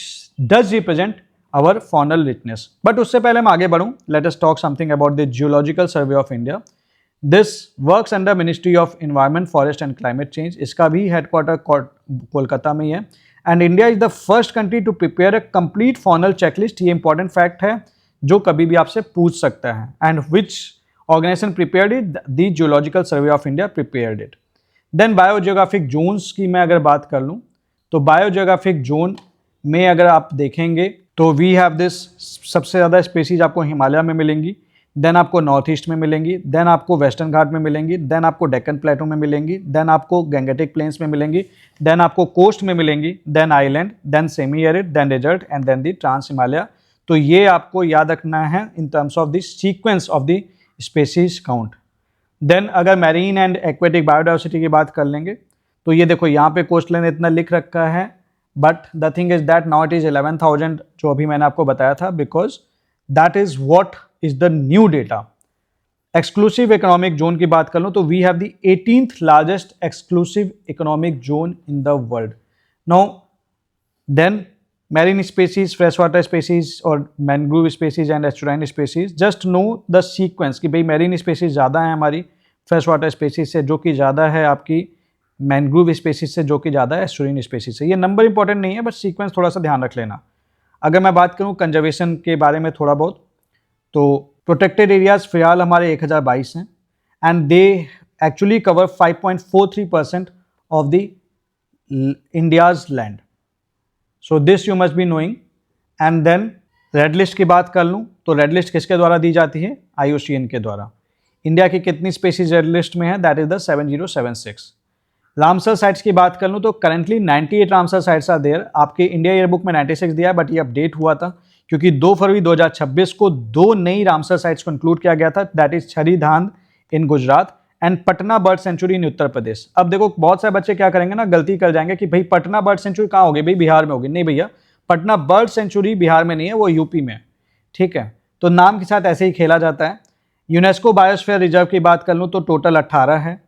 does represent our faunal richness. But उससे पहले मैं आगे बढ़ूं, let us talk something about the geological survey of India. This works under ministry of environment, forest and climate change. इसका भी हेडक्वार्टर कोलकाता में ही है and India is the first country to prepare a complete faunal checklist. ये इंपॉर्टेंट फैक्ट है जो कभी भी आपसे पूछ सकता है and which organization prepared it, the Geological Survey of India prepared it. Then biogeographic zones की मैं अगर बात कर लूँ तो biogeographic zone में अगर आप देखेंगे तो we have this, सबसे ज़्यादा स्पीसीज आपको हिमालय में मिलेंगी, देन आपको नॉर्थ ईस्ट में मिलेंगी, देन आपको वेस्टर्न घाट में मिलेंगी, देन आपको डेक्कन प्लेटो में मिलेंगी, देन आपको गैंगेटिक प्लेन्स में मिलेंगी, देन आपको कोस्ट में मिलेंगी, then island, then semi arid, then desert and then the trans Himalaya. तो ये आपको याद रखना है in terms of the sequence of the species count. Then अगर मैरीन एंड एक्वेटिक बायोडाइवर्सिटी की बात कर लेंगे तो ये देखो यहाँ पे कोस्ट लाइन इतना लिख रखा है, but the thing is that now it is 11,000 जो अभी मैंने आपको बताया था, because that is what is the new data. Exclusive economic zone की बात कर लो तो we have the 18th largest exclusive economic zone in the world. Now then marine species, freshwater species और mangrove species and estuarine species, just know the sequence कि भाई marine species ज़्यादा है हमारी freshwater species से, जो कि ज़्यादा है आपकी mangrove species से, जो कि ज़्यादा है estuarine species से। ये नंबर इंपॉर्टेंट नहीं है, बस सीक्वेंस थोड़ा सा ध्यान रख लेना। अगर मैं बात करूँ कंजर्वेशन के बारे में थोड़ा बहुत, तो प्रोटेक्टेड एरियाज फिलहाल हमारे 1022 हैं and they actually cover 5.43% of the India's land. So this you must be knowing. And then red list की बात कर लूँ तो रेड लिस्ट किसके द्वारा दी जाती है? IUCN के द्वारा. इंडिया की कितनी स्पेसीज रेड लिस्ट में है? That is the 7076. Ramsar sites की बात कर लूँ तो currently 98 Ramsar sites are there. आपके इंडिया ईयर बुक में 96 दिया है, बट ये अपडेट हुआ था क्योंकि 2 फरवरी 2026 को 2 नई रामसर साइट्स को इंक्लूड किया गया था. That is Chharidhand in Gujarat and Patna bird sanctuary in Uttar Pradesh. अब देखो बहुत सारे बच्चे क्या करेंगे ना, गलती कर जाएंगे कि भाई पटना बर्ड सेंचुरी कहाँ होगी? भाई बिहार में होगी. नहीं भैया, पटना बर्ड सेंचुरी बिहार में नहीं है, वो यूपी में. ठीक है, तो नाम के साथ ऐसे ही खेला जाता है. यूनेस्को बायोस्फीयर रिजर्व की बात कर लूँ तो टोटल 18 है.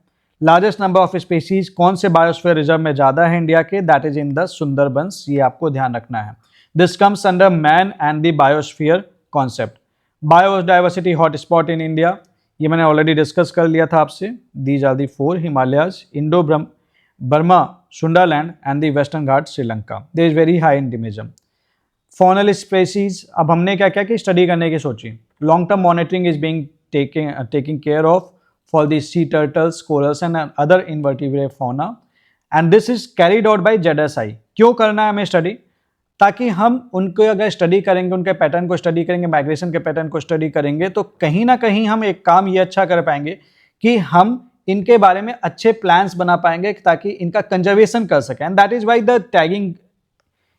लार्जेस्ट नंबर ऑफ स्पीसीज कौन से बायोस्फीयर रिजर्व में ज़्यादा है इंडिया के? That is in the Sundarbans. ये आपको ध्यान रखना है. This comes under man and the biosphere concept. Biodiversity hotspot in India, ये मैंने ऑलरेडी डिस्कस कर लिया था आपसे. These are the 4 Himalayas, Indo Burma, Sundaland and the western ghat Sri Lanka. They is very high endemism. Faunal species, अब हमने क्या क्या कि स्टडी करने की सोची. Long term monitoring is being taking care of for the sea turtles, corals and other invertebrate fauna, and this is carried out by ZSI. क्यों करना है हमें स्टडी? ताकि हम उनको अगर स्टडी करेंगे, उनके पैटर्न को स्टडी करेंगे, माइग्रेशन के पैटर्न को स्टडी करेंगे, तो कहीं ना कहीं हम एक काम ये अच्छा कर पाएंगे कि हम इनके बारे में अच्छे प्लान्स बना पाएंगे ताकि इनका कंजर्वेशन कर सकें. And that is why the tagging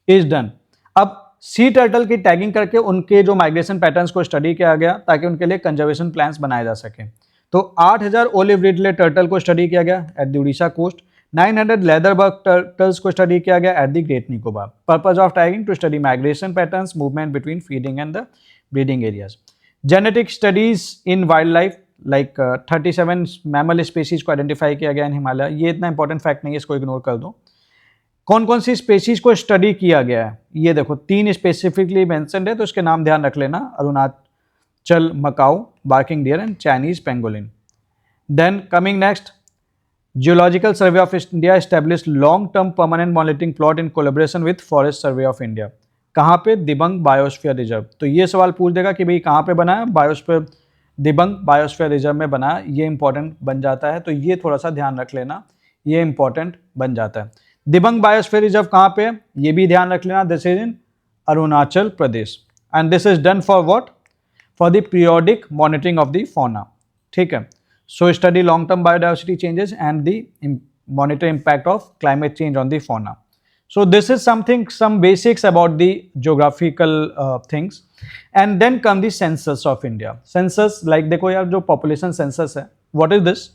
is done. अब सी टर्टल की टैगिंग करके उनके जो माइग्रेशन पैटर्न्स को स्टडी किया गया ताकि उनके लिए कंजर्वेशन प्लान्स बनाए जा सकें. तो 8000 ओलिव रिडले टर्टल को स्टडी किया गया at the Orissa coast. 900 leatherback turtles को स्टडी किया गया at the great Nicobar. Purpose of tagging to study migration patterns, movement between feeding and the breeding areas. Genetic studies in wild life like 37 mammal species को आइडेंटिफाई किया गया इन हिमालय. ये इतना इंपॉर्टेंट फैक्ट नहीं है, इसको इग्नोर कर दो. कौन कौन सी स्पेसीज को स्टडी किया गया है? ये देखो 3 स्पेसिफिकली मेंशन्ड है, तो इसके नाम ध्यान रख लेना. Arunachal Macau, barking deer and Chinese pangolin. Then coming next, Geological Survey of India established long-term permanent monitoring plot in collaboration with Forest Survey of India. कहाँ पे? Dibang biosphere reserve. तो ये सवाल पूछ देगा कि भाई कहाँ पे बना है? बायोस्फीयर, दिबंग बायोस्फीयर रिजर्व में बना है. ये इंपॉर्टेंट बन जाता है, तो ये थोड़ा सा ध्यान रख लेना, ये इंपॉर्टेंट बन जाता है. दिबंग बायोस्फीयर रिजर्व कहाँ पे है? ये भी ध्यान रख लेना. This is in Arunachal Pradesh and this is done for what? For the periodic monitoring of the fauna. ठीक है, so study long term biodiversity changes and the monitor impact of climate change on the fauna. So this is something, some basics about the geographical things. And then come the census of India. Census, like देखो यार जो population census है, what is this?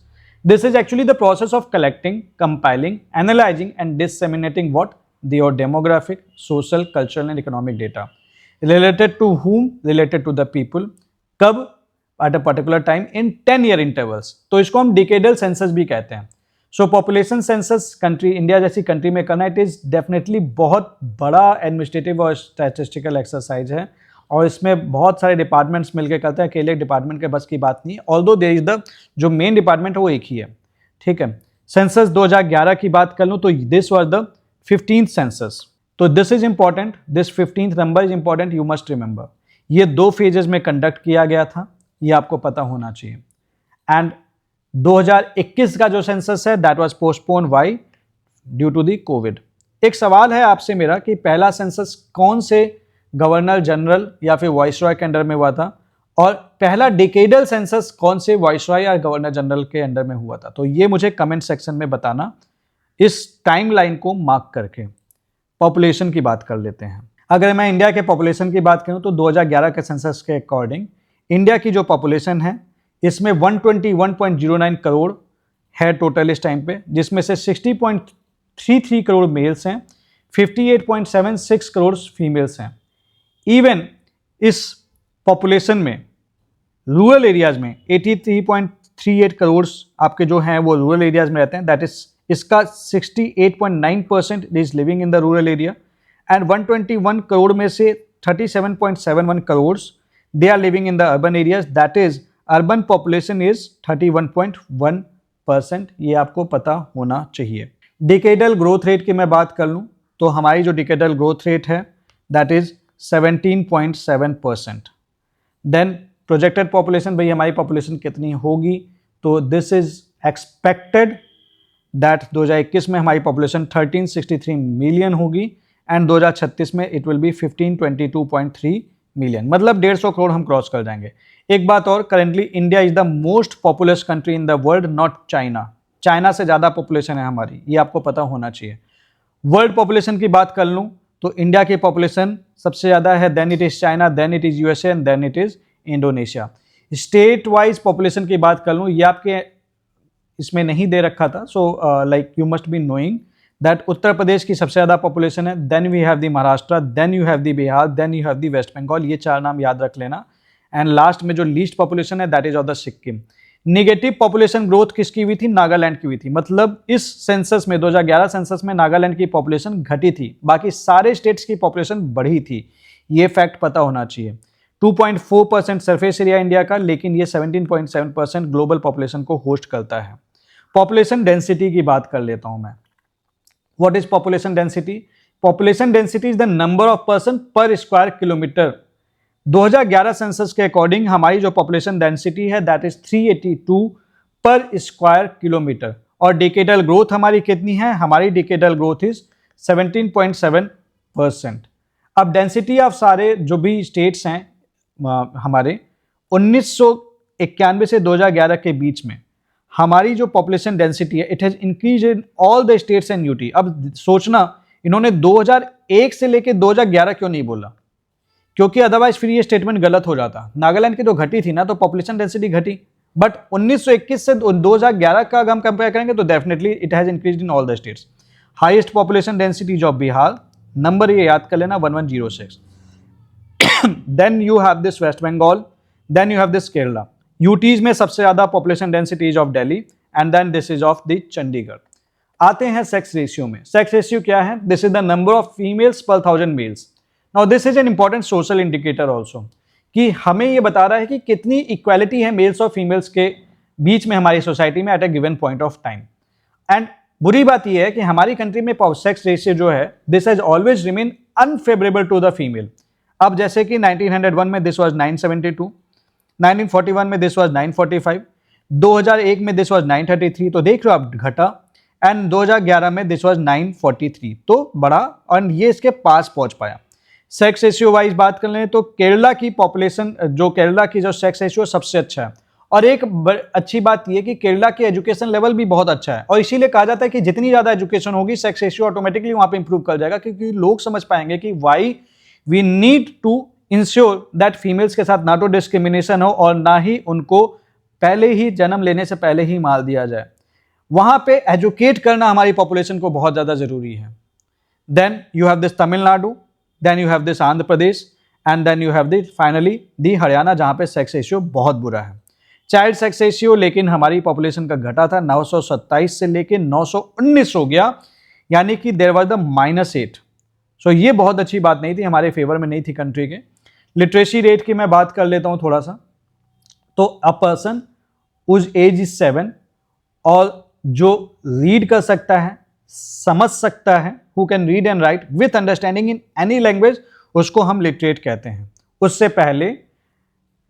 This is actually the process of collecting, compiling, analyzing and disseminating what? Your demographic, social, cultural and economic data. Related to whom? Related to the people. कब? At a particular time in 10-year intervals. तो इसको हम decadal census भी कहते हैं. So population census country, India जैसी कंट्री में करना, it is definitely बहुत बड़ा administrative और statistical exercise है और इसमें बहुत सारे डिपार्टमेंट्स मिलकर करते हैं. अकेले डिपार्टमेंट के बस की बात नहीं. Although there is the जो मेन डिपार्टमेंट है वो एक ही है. ठीक है, सेंसस 2011 की बात कर लूँ तो this was the 15th census. तो this is important, this 15th number is important, you must remember. ये 2 फेजेस में कंडक्ट किया गया था, ये आपको पता होना चाहिए. एंड 2021 का जो सेंसस है that was postpone, why? Due to the COVID. एक सवाल है आपसे मेरा कि पहला सेंसस कौन से गवर्नर जनरल या फिर वाइसरॉय के अंडर में हुआ था और पहला डिकेडल सेंसस कौन से वाइसरॉय या गवर्नर जनरल के अंडर में हुआ था? तो ये मुझे कमेंट सेक्शन में बताना, इस टाइमलाइन को मार्क करके. पॉपुलेशन की बात कर लेते हैं. अगर मैं इंडिया के पॉपुलेशन की बात करूं तो 2011 के सेंसस के अकॉर्डिंग इंडिया की जो पॉपुलेशन है इसमें 121.09 करोड़ है टोटल इस टाइम पे, जिसमें से 60.33 करोड़ मेल्स हैं, 58.76 करोड़ फीमेल्स हैं. इवन इस पॉपुलेशन में रूरल एरियाज में 83.38 करोड़ आपके जो हैं वो रूरल एरियाज में रहते हैं. दैट इज इसका 68.9% is living in the rural area and 121 crore में से 37.71 crore they are living in the urban areas. That is urban population is 31.1%. ये आपको पता होना चाहिए. डिकेडल ग्रोथ रेट की मैं बात कर लूँ तो हमारी जो डिकेडल ग्रोथ रेट है that is 17.7%. Then projected population, भाई हमारी पॉपुलेशन कितनी होगी, तो दिस इज एक्सपेक्टेड दैट 2021 में हमारी पॉपुलेशन 1363 मिलियन होगी एंड 2036 में इट विल बी 1522.3 मिलियन, मतलब 150 करोड़ हम क्रॉस कर जाएंगे। एक बात और, currently India is the most populous country in the world, not China. China से ज़्यादा पॉपुलेशन है हमारी, ये आपको पता होना चाहिए। वर्ल्ड पॉपुलेशन की बात कर लूँ तो इंडिया की पॉपुलेशन सबसे ज़्यादा है, then it is China, then it is USA and then it is Indonesia. State wise population की बात कर लूँ, ये आपके इसमें नहीं दे रखा था, so like you must be knowing that Uttar Pradesh की सबसे ज़्यादा पॉपुलेशन है, then we have the Maharashtra, then you have the Bihar, then you have the West Bengal, ये 4 नाम याद रख लेना। एंड लास्ट में जो लीस्ट पॉपुलेशन है that is of the Sikkim. Negative population growth किसकी हुई थी? नागालैंड की हुई थी, मतलब इस सेंसस में 2011 सेंसस में नागालैंड की पॉपुलेशन घटी थी, बाकी सारे स्टेट्स की पॉपुलेशन बढ़ी थी, ये फैक्ट पता होना चाहिए। 2.4% सरफेस एरिया इंडिया का, लेकिन ये 17.7% ग्लोबल पॉपुलेशन को होस्ट करता है। पॉपुलेशन डेंसिटी की बात कर लेता हूं मैं। What is population density? Population density is the number of person पर स्क्वायर किलोमीटर। 2011 सेंसस के अकॉर्डिंग हमारी जो पॉपुलेशन डेंसिटी है दैट इज 382 पर स्क्वायर किलोमीटर, और डिकेडल ग्रोथ हमारी कितनी है? हमारी डिकेडल ग्रोथ इज 17.7%। अब डेंसिटी ऑफ सारे जो भी स्टेट्स हैं हमारे 1991 से 2011 के बीच में हमारी जो पॉपुलेशन डेंसिटी है it has increase in all the states and UT. अब सोचना इन्होंने 2001 से लेके 2011 क्यों नहीं बोला, क्योंकि अदरवाइज फिर ये स्टेटमेंट गलत हो जाता। नागालैंड की तो घटी थी ना, तो पॉपुलेशन डेंसिटी घटी, बट 1921 से 2011 का अगर हम कंपेयर करेंगे तो definitely it has increase in all the states. Highest population density of Bihar, number ये याद कर लेना 1106। Then you have this West Bengal, then you have this Kerala. UTs में सबसे ज्यादा population density is of Delhi and then this is of the Chandigarh. आते हैं सेक्स रेशियो में। सेक्स रेशियो क्या है? This is the number of females per 1000 males. Now this is an important social indicator also, कि हमें ये बता रहा है कि कितनी इक्वालिटी है मेल्स और फीमेल्स के बीच में हमारी सोसाइटी में at a given point of time. And बुरी बात यह है कि हमारी कंट्री में सेक्स रेशियो जो है this has always remain unfavourable to the female. अब जैसे कि 1901 में दिस वाज 972, 1941 में दिस वाज 945, 2001 में दिस वाज 933, तो देख लो आप घटा, एंड 2011 में दिस वाज 943, तो बड़ा, और ये इसके पास पहुंच पाया। सेक्स रेशियो वाइज बात कर लें तो केरला की पॉपुलेशन, जो केरला की जो सेक्स रेशियो सबसे अच्छा है, और एक अच्छी बात यह कि केरला की एजुकेशन लेवल भी बहुत अच्छा है, और इसीलिए कहा जाता है कि जितनी ज़्यादा एजुकेशन होगी सेक्स रेशियो ऑटोमेटिकली वहाँ पे इंप्रूव कर जाएगा, क्योंकि लोग समझ पाएंगे कि why we need to ensure that females के साथ ना तो डिस्क्रिमिनेशन हो और ना ही उनको पहले ही जन्म लेने से पहले ही मार दिया जाए। वहाँ पे एजुकेट करना हमारी पॉपुलेशन को बहुत ज़्यादा ज़रूरी है। Then you have this Tamil Nadu, then you have this Andhra Pradesh, and then you have this finally the Haryana, जहाँ पे सेक्स रेशियो बहुत बुरा है। चाइल्ड सेक्स रेशियो लेकिन हमारी पॉपुलेशन का घटा था, 927 से लेके 919 हो गया, यानी कि देयर वाज द -8। सो ये बहुत अच्छी बात नहीं थी, हमारे फेवर में नहीं थी कंट्री के। लिटरेसी रेट की मैं बात कर लेता हूँ थोड़ा सा, तो a person whose age is 7 और जो रीड कर सकता है, समझ सकता है, who can read and right with understanding in any language, उसको हम लिटरेट कहते हैं। उससे पहले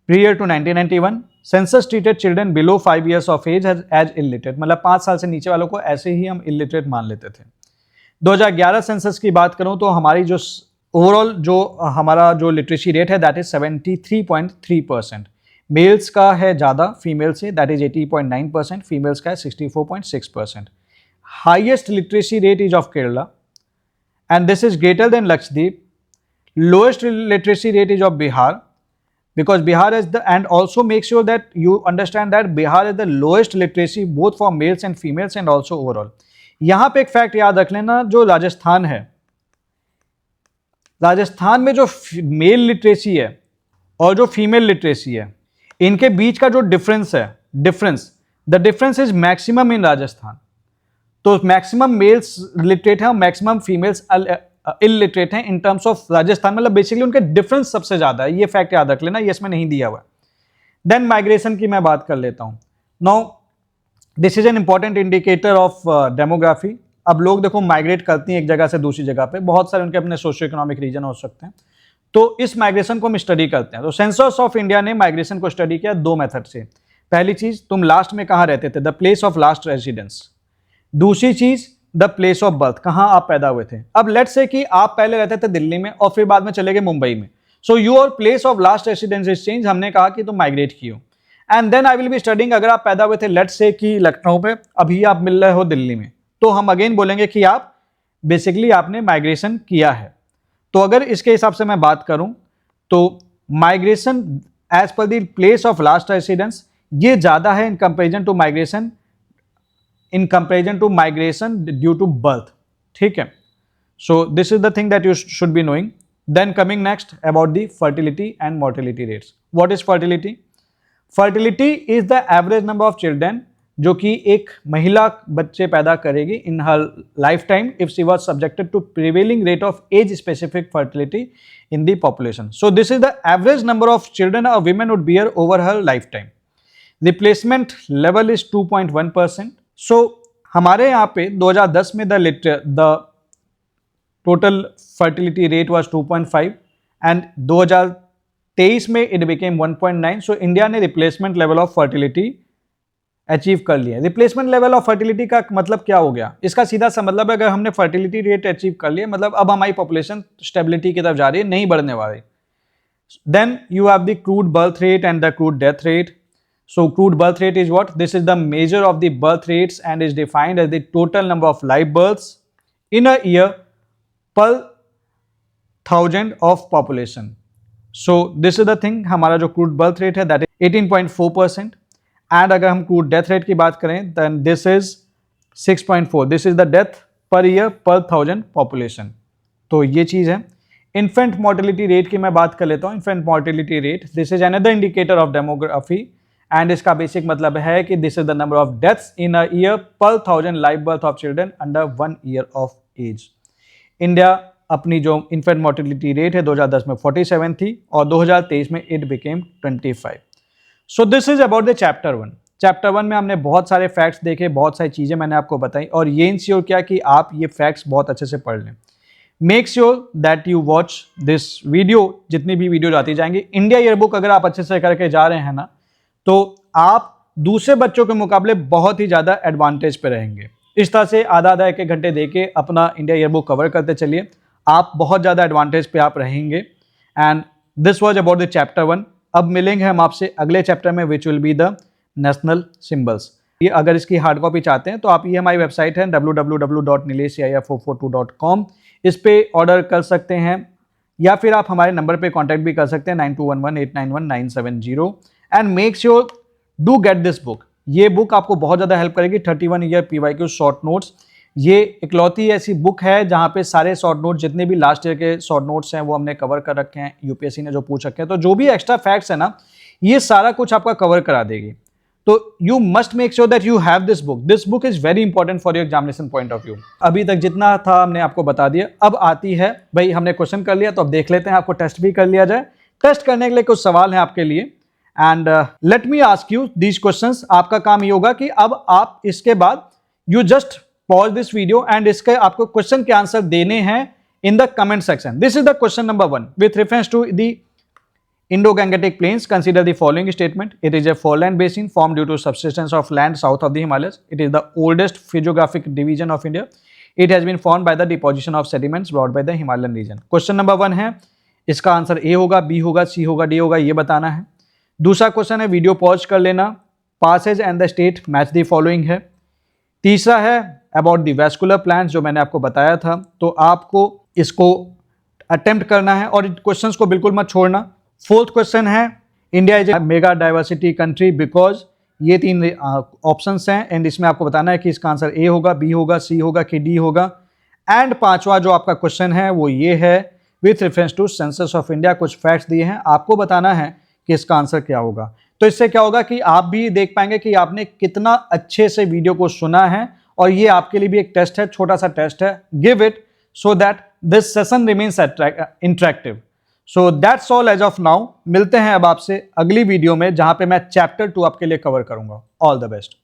prior to 1991 census treated children below 5 years of age as illiterate, मतलब 5 साल से नीचे वालों को ऐसे ही हम इलिटरेट मान लेते थे। 2011 सेंसस की बात करूं तो हमारी जो ओवरऑल जो हमारा जो लिटरेसी रेट है दैट इज 73.3%। मेल्स का है ज़्यादा फीमेल से, दैट इज 80.9%, फीमेल्स का है 64.6%। Highest literacy rate is of Kerala and this is greater than Lakshadweep. Lowest literacy rate is of Bihar, because Bihar is the, and also make sure that you understand that Bihar is the lowest literacy both for males and females and also overall। यहाँ पे एक फैक्ट याद रख लेना, जो राजस्थान है, राजस्थान में जो मेल लिटरेसी है और जो फीमेल लिटरेसी है, इनके बीच का जो डिफरेंस है, the difference is maximum in Rajasthan. तो मैक्सिमम मेल्स लिटरेट है और मैक्सिमम फीमेल्स इलिटरेट हैं इन टर्म्स ऑफ राजस्थान, मतलब बेसिकली उनके डिफरेंस सबसे ज्यादा है, ये फैक्ट याद रख लेना, ये इसमें नहीं दिया हुआ। देन माइग्रेशन की मैं बात कर लेता हूं। Now this is an important indicator of demography. अब लोग देखो माइग्रेट करती हैं एक जगह से दूसरी जगह पे, बहुत सारे उनके अपने सोशियो इकोनॉमिक रीजन हो सकते हैं। तो इस माइग्रेशन को हम स्टडी करते हैं। तो सेंसस ऑफ इंडिया ने माइग्रेशन को स्टडी किया दो मेथड से। पहली चीज, तुम लास्ट में कहाँ रहते थे, the place of last residence. दूसरी चीज, द प्लेस ऑफ बर्थ, कहाँ आप पैदा हुए थे। अब लेट्स से कि आप पहले रहते थे दिल्ली में और फिर बाद में चले गए मुंबई में, so your place of last residence is change. हमने कहा कि तुम माइग्रेट किए हो, and then I will be studying, अगर आप पैदा हुए थे लेट्स से कि लखनऊ में, अभी आप मिल रहे हो दिल्ली में, तो हम अगेन बोलेंगे कि आप बेसिकली आपने माइग्रेशन किया है। तो अगर इसके हिसाब से मैं बात करूं तो migration as per the place of last residence ये ज्यादा है in comparison to migration due to birth. ठीक है, so this is the thing that you should be knowing. Then coming next about the fertility and mortality rates. What is fertility? Fertility is the average number of children जो कि एक महिला बच्चे पैदा करेगी in her life time if she was subjected to prevailing rate of age specific fertility in the population. So this is the average number of children a women would bear over her life time. Replacement level is 2.1%। So हमारे यहाँ पे 2010 में the total fertility rate was 2.5 and 2023 में इट बिकेम 1.9। सो इंडिया ने replacement level of fertility achieve कर लिया। रिप्लेसमेंट लेवल ऑफ फर्टिलिटी का मतलब क्या हो गया? इसका सीधा सा मतलब है अगर हमने फर्टिलिटी रेट अचीव कर लिया मतलब अब हमारी पॉपुलेशन स्टेबिलिटी की तरफ जा रही है, नहीं बढ़ने वाली। Then you have the crude birth rate and the crude death rate. So crude birth rate is what? This is the measure of the birth rates and is defined as the total number of live births in a year per 1000 of population. So this is the thing, हमारा जो क्रूड बर्थ रेट है दैट इज 18.4%। एंड अगर हम क्रूड डेथ रेट की बात करें then this is 6.4। This is the death per year per 1000 population. तो ये चीज है। इन्फेंट मोर्टेलिटी रेट की मैं बात कर लेता हूँ। Infant mortality rate this is another indicator of demography and इसका बेसिक मतलब है कि this is the number of deaths in a year per 1000 live birth of children under 1 year of age. India अपनी जो इन्फेंट मोर्टेलिटी रेट है 2010 में 47 थी और 2023 में it became 25। So this is about the chapter 1। Chapter 1 में हमने बहुत सारे फैक्ट्स देखे, बहुत सारी चीज़ें मैंने आपको बताई और ये इंश्योर किया कि आप ये फैक्ट्स बहुत अच्छे से पढ़ लें। Make sure that you watch this video, जितनी भी वीडियो आती जाएंगी। इंडिया ईयर बुक अगर आप अच्छे से करके जा रहे हैं ना तो आप दूसरे बच्चों के मुकाबले बहुत ही ज़्यादा एडवांटेज पे रहेंगे। इस तरह से आधा आधा एक घंटे दे के अपना इंडिया ईयर बुक कवर करते चलिए, आप बहुत ज़्यादा एडवांटेज पे आप रहेंगे। And this was about the chapter 1। अब मिलेंगे हम आपसे अगले चैप्टर में which will be the national symbols. ये अगर इसकी हार्ड कॉपी चाहते हैं तो आप, ये हमारी वेबसाइट है www.nilesh.442.com, इस पे ऑर्डर कर सकते हैं या फिर आप हमारे नंबर पे कांटेक्ट भी कर सकते हैं 9211891970। And make sure do get this book. ये बुक आपको बहुत ज़्यादा हेल्प करेगी। 31 ईयर PYQ शॉर्ट नोट्स, ये इकलौती ऐसी बुक है जहाँ पे सारे शॉर्ट नोट्स, जितने भी लास्ट ईयर के शॉर्ट नोट्स हैं वो हमने कवर कर रखे हैं। यूपीएससी ने जो पूछ रखे हैं, तो जो भी एक्स्ट्रा फैक्ट्स है ना ये सारा कुछ आपका कवर करा देगी। तो you must make sure that you have this book. This book is very important for your examination point of view. अभी तक जितना था हमने आपको बता दिया। अब आती है भाई, हमने क्वेश्चन कर लिया तो अब देख लेते हैं, आपको टेस्ट भी कर लिया जाए। टेस्ट करने के लिए कुछ सवाल हैं आपके लिए and let me ask you these questions. आपका काम ये होगा कि अब आप इसके बाद you just pause this video and इसके आपको क्वेश्चन के आंसर देने हैं in the comment section. This is the question number 1 with reference to the Indo-Gangetic Plains. Consider the following statement. It is a foreland basin formed due to subsidence of land south of the Himalayas. It is the oldest physiographic division of India. It has been formed by the deposition of sediments brought by the Himalayan region. Question number 1 है, इसका आंसर A होगा, B होगा, C होगा, D होगा, ये बताना है। दूसरा क्वेश्चन है, वीडियो पॉज कर लेना। Passage and the state match the following है। तीसरा है अबाउट द वैस्कुलर प्लांट्स, जो मैंने आपको बताया था, तो आपको इसको अटेम्प्ट करना है और क्वेश्चंस को बिल्कुल मत छोड़ना। फोर्थ क्वेश्चन है, India is a mega diversity country because, ये 3 ऑप्शंस हैं एंड इसमें आपको बताना है कि इसका आंसर ए होगा, बी होगा, सी होगा कि डी होगा। एंड पांचवा जो आपका क्वेश्चन है वो ये है, with reference to census of India, कुछ फैक्ट्स दिए हैं, आपको बताना है कि इसका आंसर क्या होगा। तो इससे क्या होगा कि आप भी देख पाएंगे कि आपने कितना अच्छे से वीडियो को सुना है और ये आपके लिए भी एक टेस्ट है, छोटा सा टेस्ट है। Give it so that this session remains interactive. So that's all as of now. मिलते हैं अब आपसे अगली वीडियो में जहां पे मैं चैप्टर 2 आपके लिए कवर करूंगा। All the best.